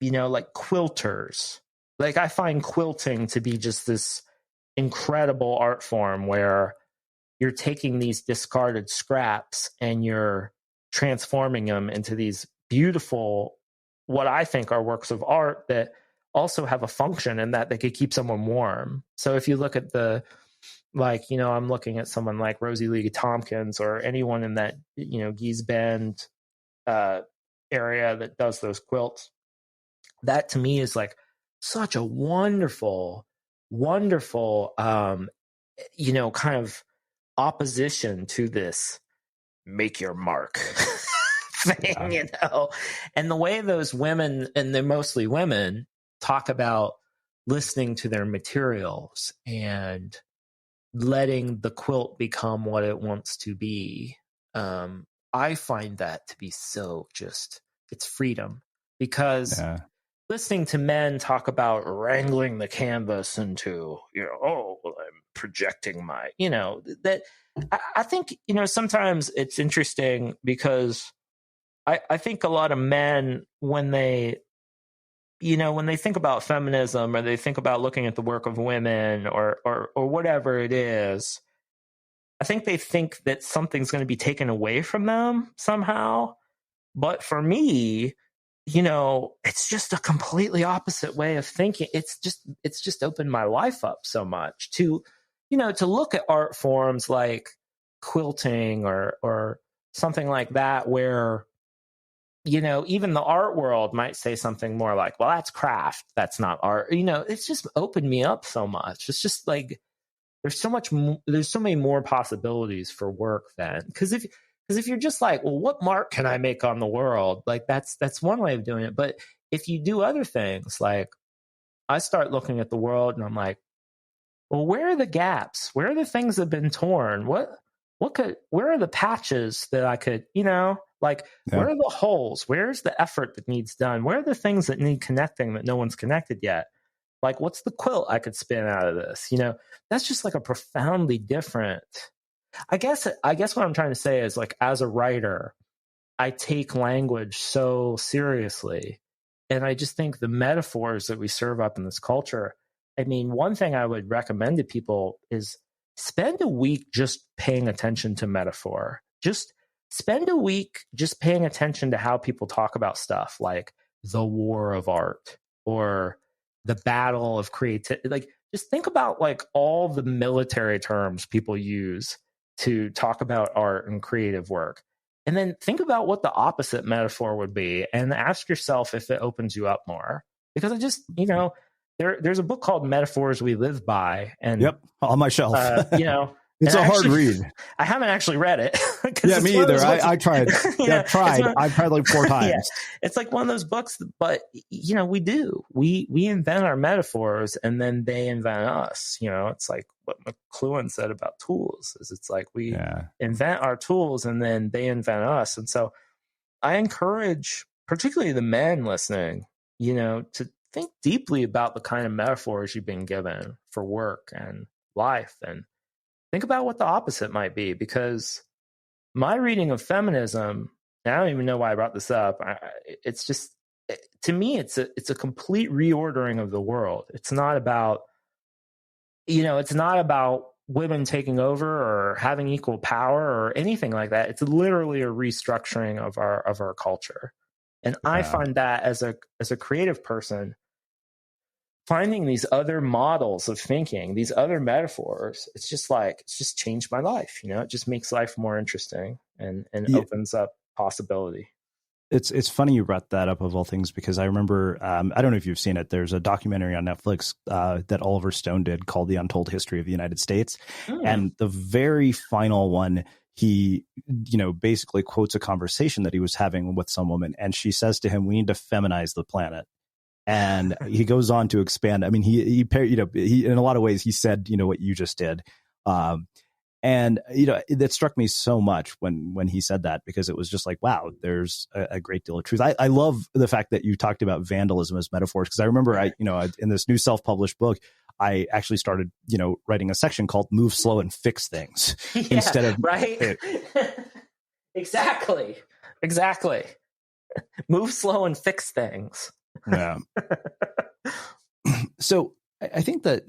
quilters. Like, I find quilting to be just this incredible art form where you're taking these discarded scraps and you're transforming them into these beautiful, what I think are works of art that also have a function in that they could keep someone warm. So if you look at I'm looking at someone like Rosie Lee Tompkins or anyone in that, Geese Bend area that does those quilts, that to me is like such a wonderful, kind of opposition to this make your mark thing, and the way those women, and they're mostly women, talk about listening to their materials and letting the quilt become what it wants to be. I find that to be so it's freedom, because listening to men talk about wrangling the canvas into, I'm projecting my, that I think, sometimes it's interesting because I think a lot of men, when they think about feminism, or they think about looking at the work of women or whatever it is, I think they think that something's going to be taken away from them somehow. But for me, it's just a completely opposite way of thinking. It's just opened my life up so much to look at art forms like quilting or something like that, where, even the art world might say something more like, well, that's craft, that's not art. It's just opened me up so much. It's just like, there's so many more possibilities for work then. Because if you're just like, well, what mark can I make on the world? Like, that's one way of doing it. But if you do other things, like I start looking at the world and I'm like, well, where are the gaps? Where are the things that have been torn? Where are the patches that I could, where are the holes? Where's the effort that needs done? Where are the things that need connecting that no one's connected yet? Like, what's the quilt I could spin out of this? That's just like a profoundly different. I guess what I'm trying to say is, like, as a writer, I take language so seriously. And I just think the metaphors that we serve up in this culture, I mean, one thing I would recommend to people is spend a week just paying attention to metaphor. Just spend a week just paying attention to how people talk about stuff like the war of art or the battle of creativity. Like, just think about like all the military terms people use to talk about art and creative work. And then think about what the opposite metaphor would be and ask yourself if it opens you up more. Because I just, there's a book called Metaphors We Live By. And yep, on my shelf. It's hard read. I haven't actually read it. Yeah, me either. I tried. I've tried like 4 times. Yeah, it's like one of those books, but we invent our metaphors and then they invent us. It's like what Kleon said about tools. It's like we invent our tools and then they invent us. And so I encourage, particularly the men listening, to think deeply about the kind of metaphors you've been given for work and life, and think about what the opposite might be, because my reading of feminism, and I don't even know why I brought this up. It's just, to me, it's a complete reordering of the world. It's not about, it's not about women taking over or having equal power or anything like that. It's literally a restructuring of our culture. And I find that as a creative person, finding these other models of thinking, these other metaphors, it's just changed my life. It just makes life more interesting and opens up possibility. It's funny you brought that up, of all things, because I remember, I don't know if you've seen it. There's a documentary on Netflix that Oliver Stone did called The Untold History of the United States. And the very final one, he, basically quotes a conversation that he was having with some woman, and she says to him, "We need to feminize the planet." And he goes on to expand. I mean, he in a lot of ways, he said, what you just did. And, that struck me so much when he said that, because it was just like, wow, there's a great deal of truth. I love the fact that you talked about vandalism as metaphors, because I remember in this new self-published book, I actually started, writing a section called "Move Slow and Fix Things" instead of right. Exactly. Move slow and fix things. Yeah. So I think that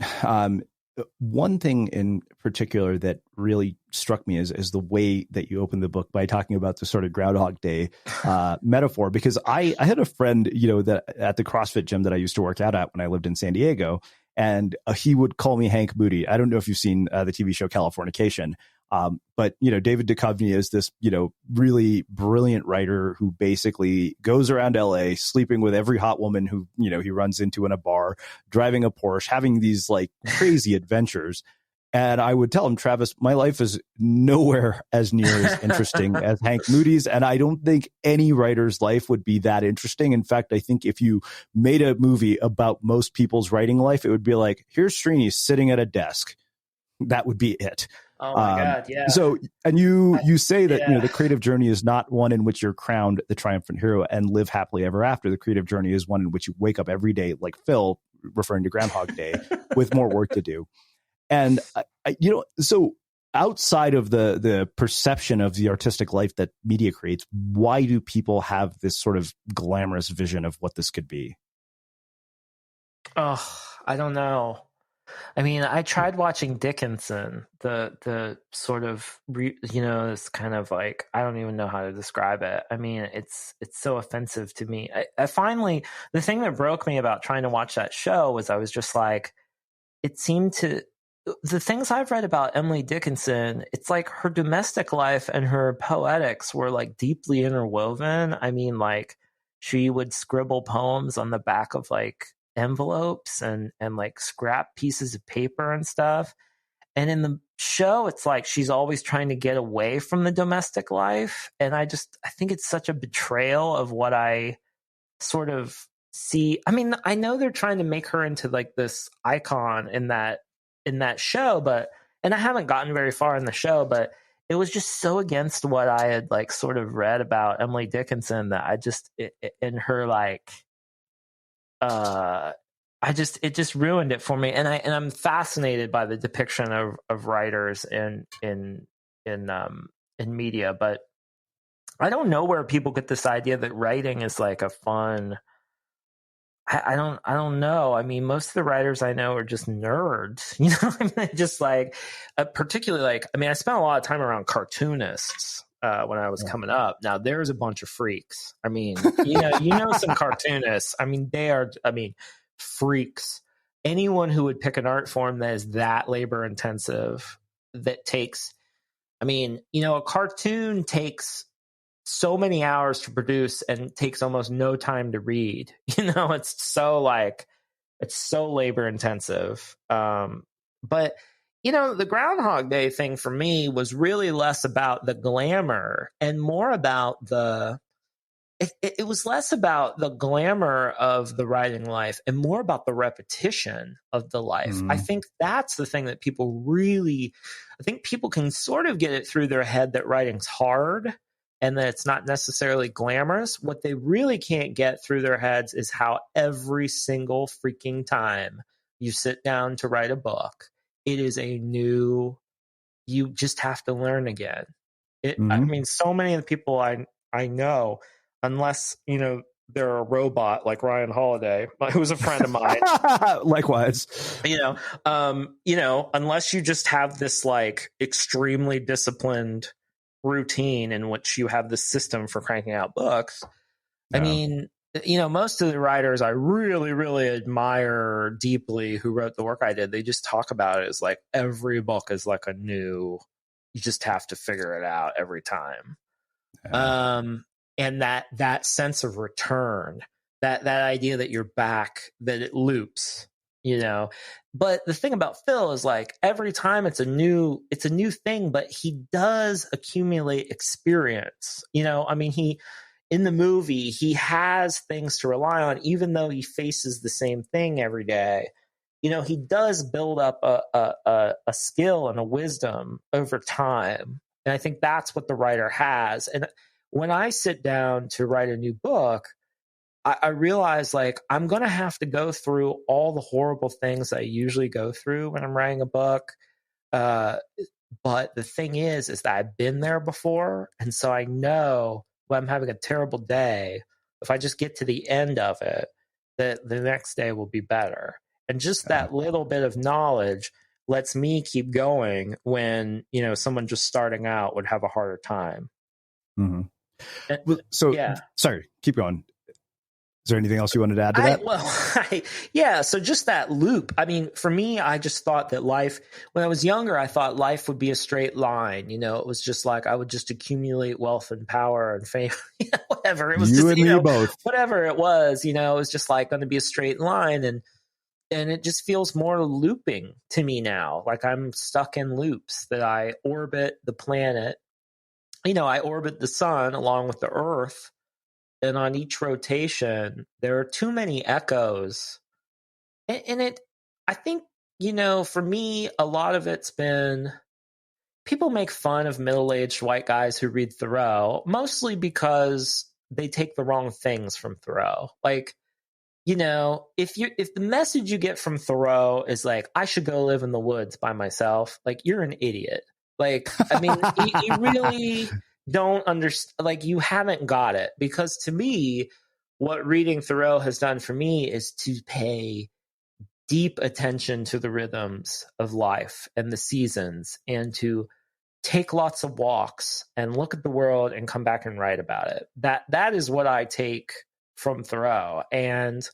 one thing in particular that really struck me is the way that you opened the book by talking about the sort of Groundhog Day metaphor, because I had a friend, that at the CrossFit gym that I used to work out at when I lived in San Diego, and he would call me Hank Moody. I don't know if you've seen the TV show Californication, but David Duchovny is this really brilliant writer who basically goes around LA sleeping with every hot woman who he runs into in a bar, driving a Porsche, having these like crazy adventures. And I would tell him, "Travis, my life is nowhere as near as interesting as Hank Moody's. And I don't think any writer's life would be that interesting. In fact, I think if you made a movie about most people's writing life, it would be like, here's Srini sitting at a desk. That would be it." Oh my God, yeah. So, and you say that the creative journey is not one in which you're crowned the triumphant hero and live happily ever after. The creative journey is one in which you wake up every day, like Phil, referring to Groundhog Day, with more work to do. And so outside of the perception of the artistic life that media creates, why do people have this sort of glamorous vision of what this could be? Oh, I don't know. I mean, I tried watching Dickinson, the sort of, this kind of like, I don't even know how to describe it. I mean, it's so offensive to me. I finally, the thing that broke me about trying to watch that show was I was just like, it seemed to, the things I've read about Emily Dickinson, it's like her domestic life and her poetics were like deeply interwoven. I mean, like she would scribble poems on the back of like envelopes and like scrap pieces of paper and stuff. And in the show, it's like she's always trying to get away from the domestic life. And I think it's such a betrayal of what I sort of see. I mean, I know they're trying to make her into like this icon in that show, and I haven't gotten very far in the show, but it was just so against what I had like sort of read about Emily Dickinson that I just, in her like, it just ruined it for me. And I'm fascinated by the depiction of writers in media, but I don't know where people get this idea that writing is like a fun, I don't know. I mean, most of the writers I know are just nerds, I mean, just like, particularly like, I mean, I spent a lot of time around cartoonists when I was coming up. Now there's a bunch of freaks. I mean, some cartoonists. I mean, they are, freaks. Anyone who would pick an art form that is that labor intensive, that takes, a cartoon takes so many hours to produce and takes almost no time to read. It's so labor intensive. But the Groundhog Day thing for me was really less about the glamour and more about it was less about the glamour of the writing life and more about the repetition of the life. I think that's the thing that people people can sort of get it through their head that writing's hard and that it's not necessarily glamorous. What they really can't get through their heads is how every single freaking time you sit down to write a book, it is you just have to learn again. So many of the people I know, unless, they're a robot like Ryan Holiday, who's a friend of mine. Likewise. Unless you just have this like extremely disciplined routine in which you have the system for cranking out books. Yeah. Most of the writers I really, really admire deeply who wrote the work I did, they just talk about it as like every book is like you just have to figure it out every time. Yeah. And that sense of return, that idea that you're back, that it loops, you know. But the thing about Phil is like every time it's a new thing, but he does accumulate experience. You know, I mean, in the movie, he has things to rely on, even though he faces the same thing every day. You know, he does build up a skill and a wisdom over time. And I think that's what the writer has. And when I sit down to write a new book, I realize like I'm going to have to go through all the horrible things I usually go through when I'm writing a book. But the thing is that I've been there before. And so I know when I'm having a terrible day, if I just get to the end of it, that the next day will be better. And just that little bit of knowledge lets me keep going when, you know, someone just starting out would have a harder time. Mm-hmm. Well, so, sorry, keep going. Is there anything else you wanted to add to that? So just that loop. I mean, for me, I just thought that life, when I was younger, I thought life would be a straight line. You know, it was just like I would just accumulate wealth and power and fame, whatever. It was you just, and me both. Whatever it was, you know, it was just like going to be a straight line. And it just feels more looping to me now. Like I'm stuck in loops that I orbit the planet. You know, I orbit the sun along with the earth. And on each rotation, there are too many echoes. And I think, you know, for me, a lot of it's been, people make fun of middle-aged white guys who read Thoreau, mostly because they take the wrong things from Thoreau. Like, you know, if the message you get from Thoreau is like, I should go live in the woods by myself, like you're an idiot. Like, I mean, you really don't understand, like you haven't got it. Because to me, what reading Thoreau has done for me is to pay deep attention to the rhythms of life and the seasons, and to take lots of walks and look at the world and come back and write about it. That is what I take from Thoreau. And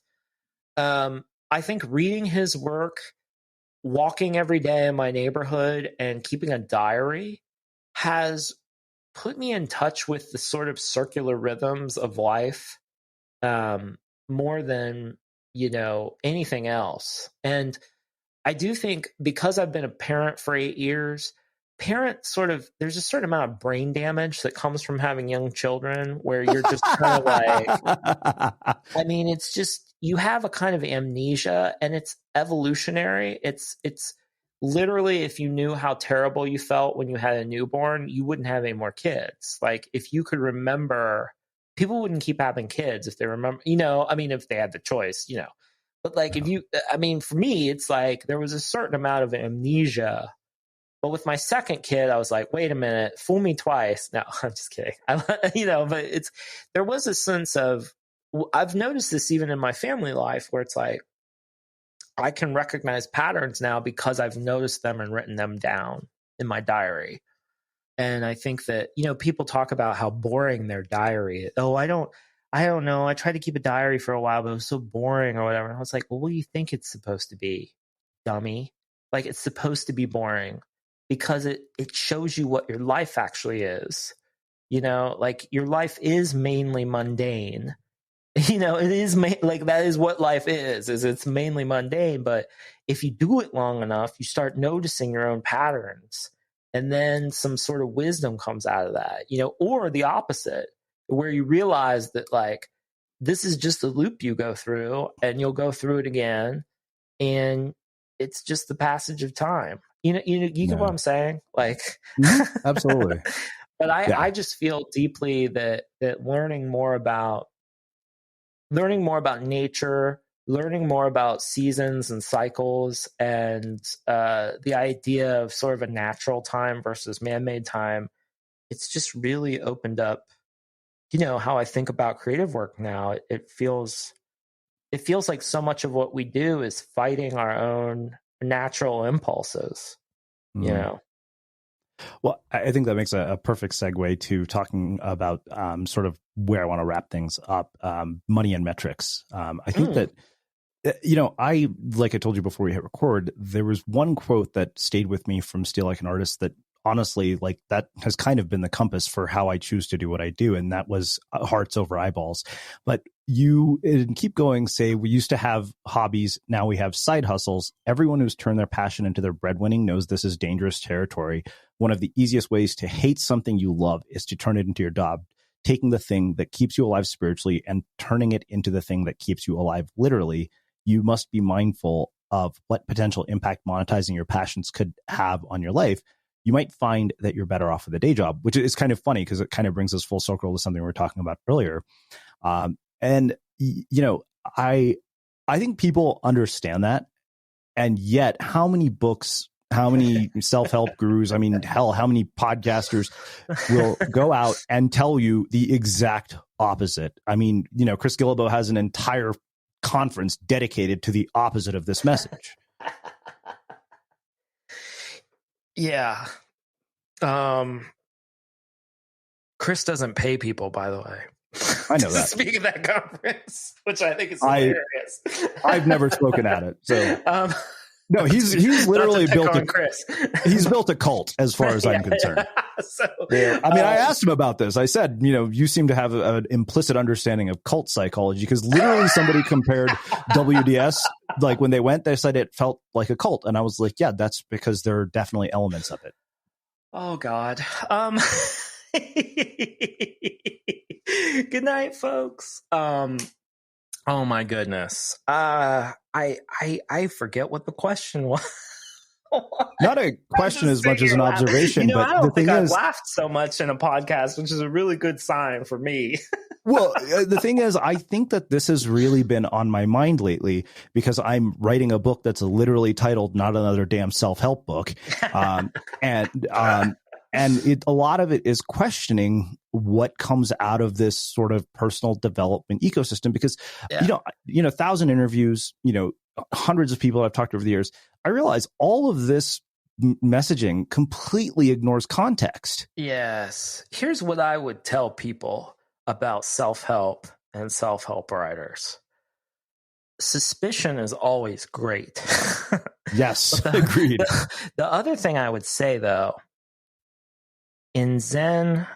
I think reading his work, walking every day in my neighborhood and keeping a diary has put me in touch with the sort of circular rhythms of life more than, you know, anything else. And I do think because I've been a parent for 8 years, there's a certain amount of brain damage that comes from having young children where you're just kind of like, I mean, it's just, you have a kind of amnesia, and it's evolutionary. It's literally, if you knew how terrible you felt when you had a newborn, you wouldn't have any more kids. Like if you could remember, people wouldn't keep having kids if they remember, you know, I mean, if they had the choice, you know, but like I mean, for me, it's like there was a certain amount of amnesia. But with my second kid, I was like, wait a minute, fool me twice. No, I'm just kidding. You know, but there was a sense of, I've noticed this even in my family life where it's like, I can recognize patterns now because I've noticed them and written them down in my diary. And I think that, you know, people talk about how boring their diary is. Oh, I don't know. I tried to keep a diary for a while, but it was so boring or whatever. And I was like, well, what do you think it's supposed to be, dummy? Like, it's supposed to be boring because it shows you what your life actually is. You know, like your life is mainly mundane. You know, it is like that is what life is it's mainly mundane. But if you do it long enough, you start noticing your own patterns, and then some sort of wisdom comes out of that, you know, or the opposite, where you realize that like this is just a loop you go through, and you'll go through it again, and it's just the passage of time. You get what I'm saying? Like, absolutely. But I just feel deeply that learning more about nature, learning more about seasons and cycles, and the idea of sort of a natural time versus man-made time, it's just really opened up, you know, how I think about creative work now. It feels like so much of what we do is fighting our own natural impulses, you know. Well, I think that makes a perfect segue to talking about sort of where I want to wrap things up, money and metrics. I think that, you know, like I told you before we hit record, there was one quote that stayed with me from Steal Like an Artist that honestly, like that has kind of been the compass for how I choose to do what I do. And that was hearts over eyeballs. But you keep going, say, we used to have hobbies, now we have side hustles. Everyone who's turned their passion into their breadwinning knows this is dangerous territory. One of the easiest ways to hate something you love is to turn it into your job, taking the thing that keeps you alive spiritually and turning it into the thing that keeps you alive literally. You must be mindful of what potential impact monetizing your passions could have on your life. You might find that you're better off with a day job, which is kind of funny because it kind of brings us full circle to something we were talking about earlier. And, you know, I think people understand that. And yet how many books, how many self-help gurus, I mean, hell, how many podcasters will go out and tell you the exact opposite? I mean, you know, Chris Gillibo has an entire conference dedicated to the opposite of this message. Yeah. Chris doesn't pay people, by the way. I know that. Speak of that conference, which I think is hilarious. I've never spoken at it. So no, he's literally built he's built a cult as far as I'm concerned. So, I mean, I asked him about this. I said, you know, you seem to have an implicit understanding of cult psychology, because literally somebody compared WDS, like when they went, they said it felt like a cult. And I was like, yeah, that's because there are definitely elements of it. Oh God. Good night, folks. Oh my goodness. I forget what the question was. Not a question as much as an observation. You know, but I don't the thing think I've is, laughed so much in a podcast, which is a really good sign for me. well, the thing is, I think that this has really been on my mind lately because I'm writing a book that's literally titled "Not Another Damn Self-Help Book," and a lot of it is questioning what comes out of this sort of personal development ecosystem. Because you know, 1,000 interviews, you know, hundreds of people I've talked to over the years, I realize all of this messaging completely ignores context. Yes. Here's what I would tell people about self-help and self-help writers. Suspicion is always great. Yes, agreed. The other thing I would say, though, in Zen,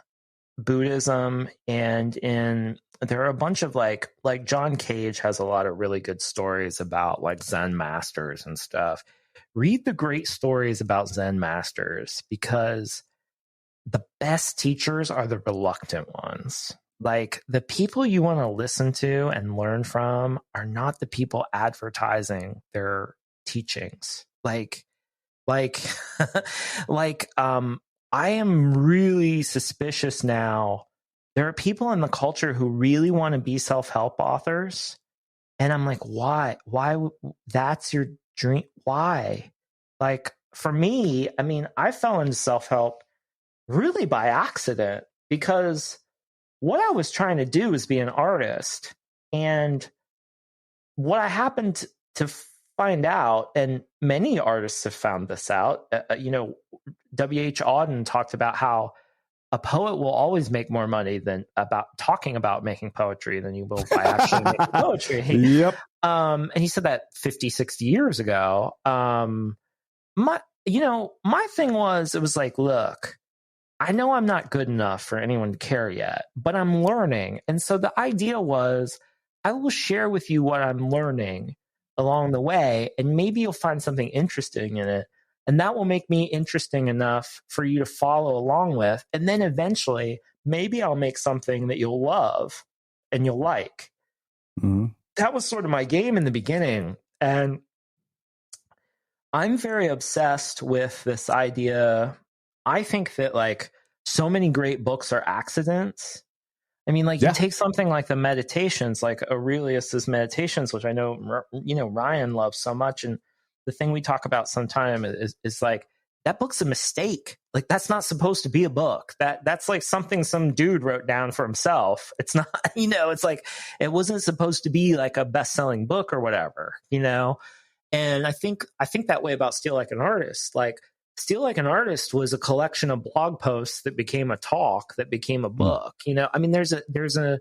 Buddhism, and there are a bunch of like John Cage has a lot of really good stories about like Zen masters and stuff. Read the great stories about Zen masters, because the best teachers are the reluctant ones. Like, the people you want to listen to and learn from are not the people advertising their teachings. I am really suspicious now. There are people in the culture who really want to be self-help authors. And I'm like, why? Why? That's your dream. Why? Like, for me, I mean, I fell into self-help really by accident, because what I was trying to do was be an artist. And what I happened to find out, and many artists have found this out, you know, W.H. Auden talked about how a poet will always make more money than about talking about making poetry than you will by actually making poetry. Yep. And he said that 50, 60 years ago. My thing was, it was like, look, I know I'm not good enough for anyone to care yet, but I'm learning. And so the idea was, I will share with you what I'm learning along the way, and maybe you'll find something interesting in it. And that will make me interesting enough for you to follow along with. And then eventually, maybe I'll make something that you'll love and you'll like. Mm-hmm. That was sort of my game in the beginning. And I'm very obsessed with this idea. I think that like so many great books are accidents. I mean, like, you take something like the Meditations, like Aurelius's Meditations, which I know, you know, Ryan loves so much. And the thing we talk about sometime is like, that book's a mistake. Like, that's not supposed to be a book. That's like something some dude wrote down for himself. It's not, you know, it's like, it wasn't supposed to be like a best-selling book or whatever, you know? And I think that way about Steal Like an Artist. Like, Steal Like an Artist was a collection of blog posts that became a talk, that became a book. You know, I mean, there's an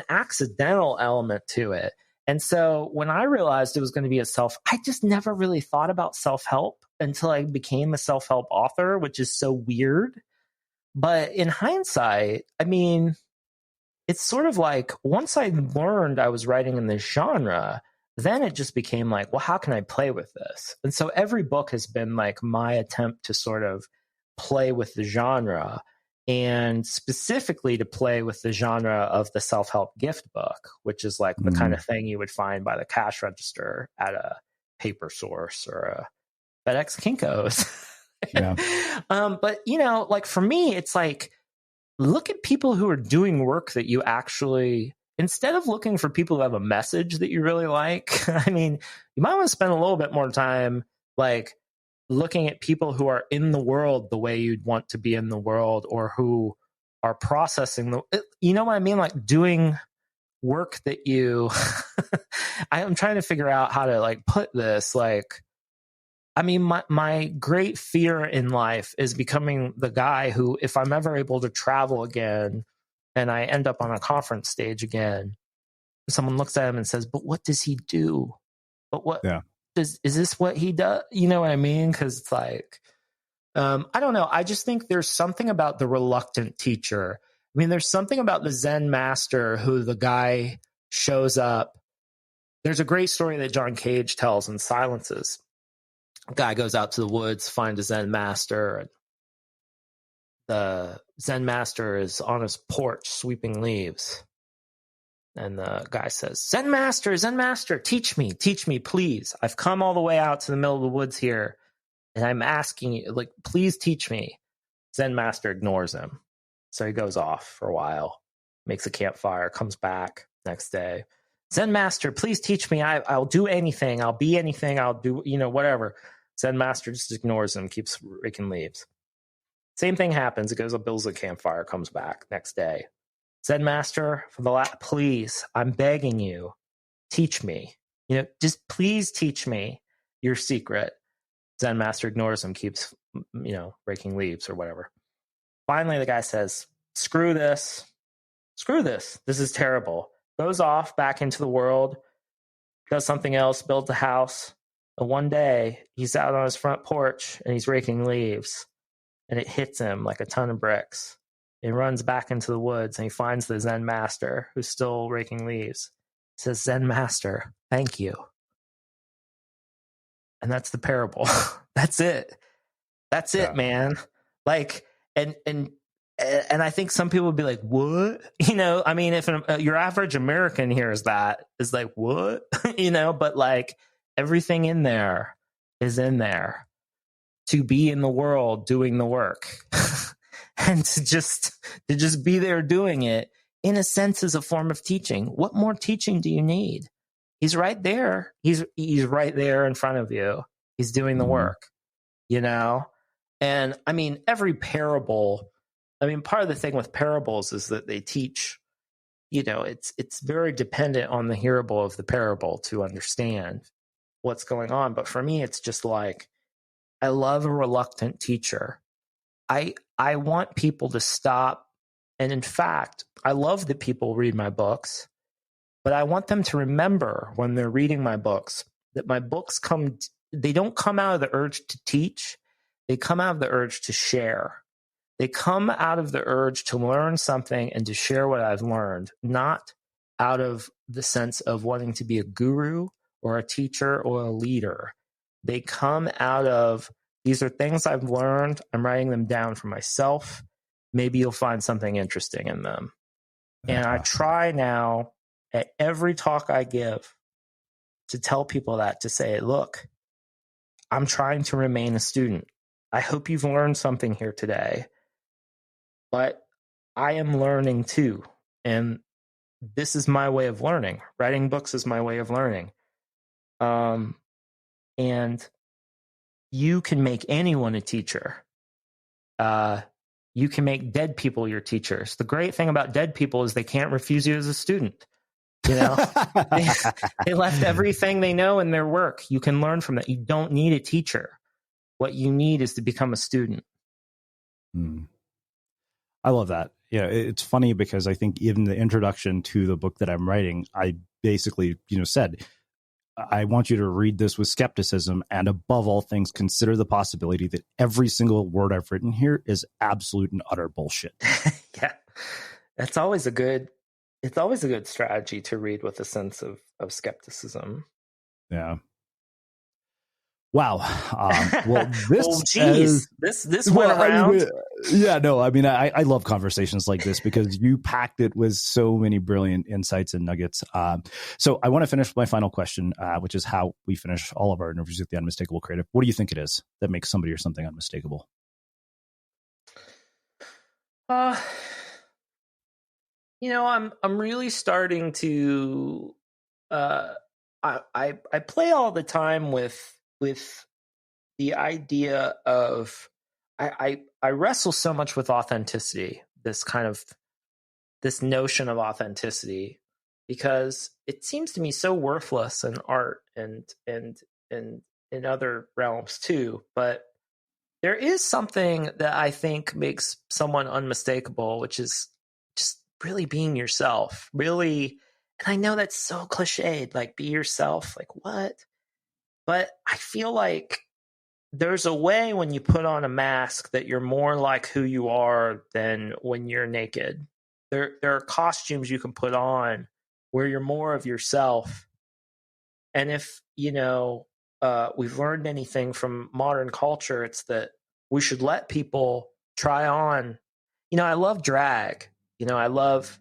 accidental element to it. And so when I realized it was going to be I just never really thought about self-help until I became a self-help author, which is so weird. But in hindsight, I mean, it's sort of like once I learned I was writing in this genre, then it just became like, well, how can I play with this? And so every book has been like my attempt to sort of play with the genre, and specifically to play with the genre of the self-help gift book, which is like the kind of thing you would find by the cash register at a Paper Source or a FedEx Kinko's. Yeah. But, you know, like for me, it's like, look at people who are doing work that you actually, instead of looking for people who have a message that you really like, I mean, you might want to spend a little bit more time like looking at people who are in the world the way you'd want to be in the world, or who are processing you know what I mean? Like doing work that you, I'm trying to figure out how to like put this, like, I mean, my great fear in life is becoming the guy who, if I'm ever able to travel again and I end up on a conference stage again, someone looks at him and says, but what does he do? But what is this what he does? You know what I mean? Because it's like, I don't know. I just think there's something about the reluctant teacher. I mean, there's something about the Zen master who the guy shows up. There's a great story that John Cage tells in Silences. A guy goes out to the woods, finds a Zen master, and the Zen master is on his porch sweeping leaves. And the guy says, Zen master, teach me, please. I've come all the way out to the middle of the woods here, and I'm asking you, like, please teach me. Zen master ignores him. So he goes off for a while, makes a campfire, comes back next day. Zen master, please teach me. I'll do anything. I'll be anything. I'll do, whatever. Zen master just ignores him, keeps raking leaves. Same thing happens. It goes up, builds a campfire, comes back next day. Zen master, please, I'm begging you, teach me. Just please teach me your secret. Zen master ignores him, keeps, raking leaves or whatever. Finally, the guy says, screw this. This is terrible. Goes off back into the world, does something else, builds a house. And one day, he's out on his front porch and he's raking leaves. And it hits him like a ton of bricks. He runs back into the woods and he finds the Zen master who's still raking leaves. He says, Zen master, thank you. And that's the parable. That's it. That's it, man. Like, and I think some people would be like, what? I mean, if your average American hears that, is like, what? But like everything in there is in there to be in the world doing the work. And to just be there doing it, in a sense, is a form of teaching. What more teaching do you need? He's right there. He's right there in front of you. He's doing the work, And I mean, every parable, part of the thing with parables is that they teach, it's very dependent on the hearable of the parable to understand what's going on. But for me, it's just like, I love a reluctant teacher. I want people to stop. And in fact, I love that people read my books, but I want them to remember when they're reading my books that my books they don't come out of the urge to teach. They come out of the urge to share. They come out of the urge to learn something and to share what I've learned, not out of the sense of wanting to be a guru or a teacher or a leader. They come out of, these are things I've learned. I'm writing them down for myself. Maybe you'll find something interesting in them. And I try now at every talk I give to tell people that, to say, look, I'm trying to remain a student. I hope you've learned something here today, but I am learning too. And this is my way of learning. Writing books is my way of learning. And you can make anyone a teacher. You can make dead people your teachers. The great thing about dead people is they can't refuse you as a student. They left everything they know in their work. You can learn from that. You don't need a teacher. What you need is to become a student. I love that. Yeah, it's funny because I think even the introduction to the book that I'm writing, I basically, said, I want you to read this with skepticism, and above all things, consider the possibility that every single word I've written here is absolute and utter bullshit. Yeah, that's always a good it's always a good strategy to read with a sense of Yeah. skepticism. Wow. Well, this went around. I love conversations like this because you packed it with so many brilliant insights and nuggets. So I want to finish with my final question, which is how we finish all of our interviews with the Unmistakable Creative. What do you think it is that makes somebody or something unmistakable? I'm really starting to. I play all the time with the idea of I wrestle so much with authenticity, this notion of authenticity, because it seems to me so worthless in art and in other realms too. But there is something that I think makes someone unmistakable, which is just really being yourself, really. And I know that's so cliched, like be yourself, like what? But I feel like there's a way when you put on a mask that you're more like who you are than when you're naked. There are costumes you can put on where you're more of yourself. And if, we've learned anything from modern culture, it's that we should let people try on. I love drag. I love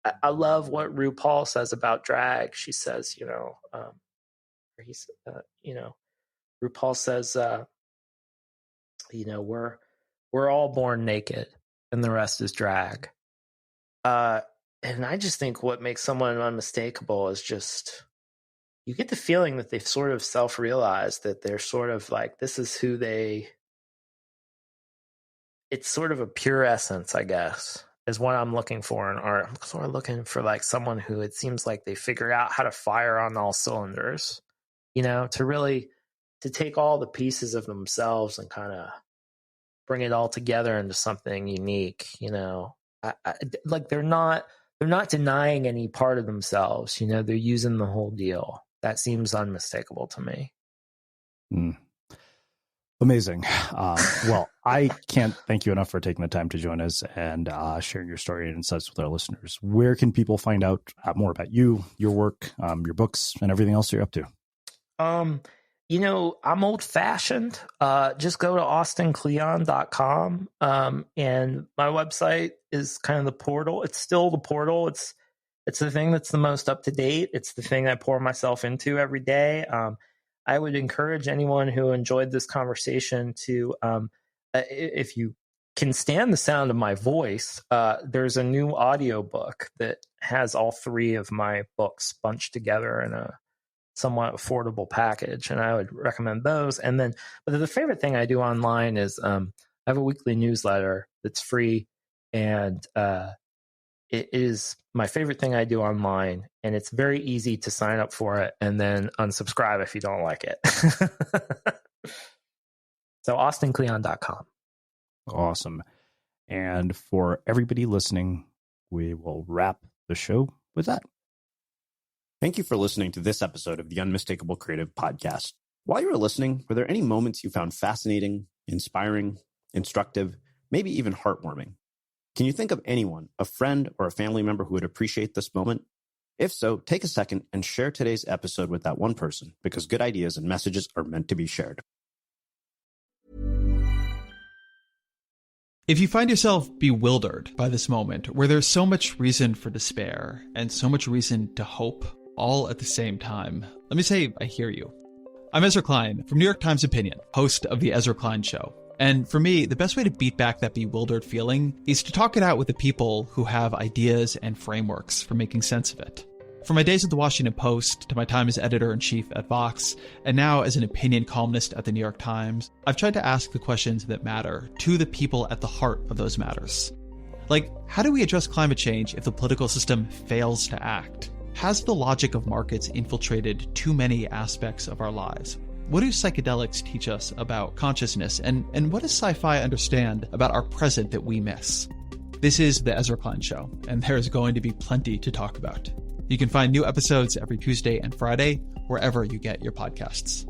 what RuPaul says about drag. She says, RuPaul says, we're all born naked and the rest is drag. And I just think what makes someone unmistakable is just, you get the feeling that they've sort of self-realized that they're sort of like, this is who it's sort of a pure essence, I guess, is what I'm looking for in art. I'm sort of looking for like someone who it seems like they figure out how to fire on all cylinders, to take all the pieces of themselves and kind of bring it all together into something unique. Like they're not denying any part of themselves. They're using the whole deal. That seems unmistakable to me. Amazing. Well, I can't thank you enough for taking the time to join us and sharing your story and insights with our listeners. Where can people find out more about you, your work, your books, and everything else you're up to? I'm old fashioned. Just go to austinkleon.com. And my website is kind of the portal. It's still the portal. It's the thing that's the most up to date. It's the thing I pour myself into every day. I would encourage anyone who enjoyed this conversation to, if you can stand the sound of my voice, there's a new audiobook that has all three of my books bunched together in a somewhat affordable package, and I would recommend those. And then, but the favorite thing I do online is I have a weekly newsletter that's free, and it is my favorite thing I do online, and it's very easy to sign up for it and then unsubscribe if you don't like it. So austinkleon.com. Awesome. And for everybody listening, we will wrap the show with that. Thank you for listening to this episode of the Unmistakable Creative Podcast. While you were listening, were there any moments you found fascinating, inspiring, instructive, maybe even heartwarming? Can you think of anyone, a friend or a family member who would appreciate this moment? If so, take a second and share today's episode with that one person, because good ideas and messages are meant to be shared. If you find yourself bewildered by this moment, where there's so much reason for despair and so much reason to hope, all at the same time, let me say I hear you. I'm Ezra Klein from New York Times Opinion, host of The Ezra Klein Show. And for me, the best way to beat back that bewildered feeling is to talk it out with the people who have ideas and frameworks for making sense of it. From my days at the Washington Post to my time as editor-in-chief at Vox, and now as an opinion columnist at the New York Times, I've tried to ask the questions that matter to the people at the heart of those matters. Like, how do we address climate change if the political system fails to act? Has the logic of markets infiltrated too many aspects of our lives? What do psychedelics teach us about consciousness, and what does sci-fi understand about our present that we miss? This is The Ezra Klein Show, and there is going to be plenty to talk about. You can find new episodes every Tuesday and Friday, wherever you get your podcasts.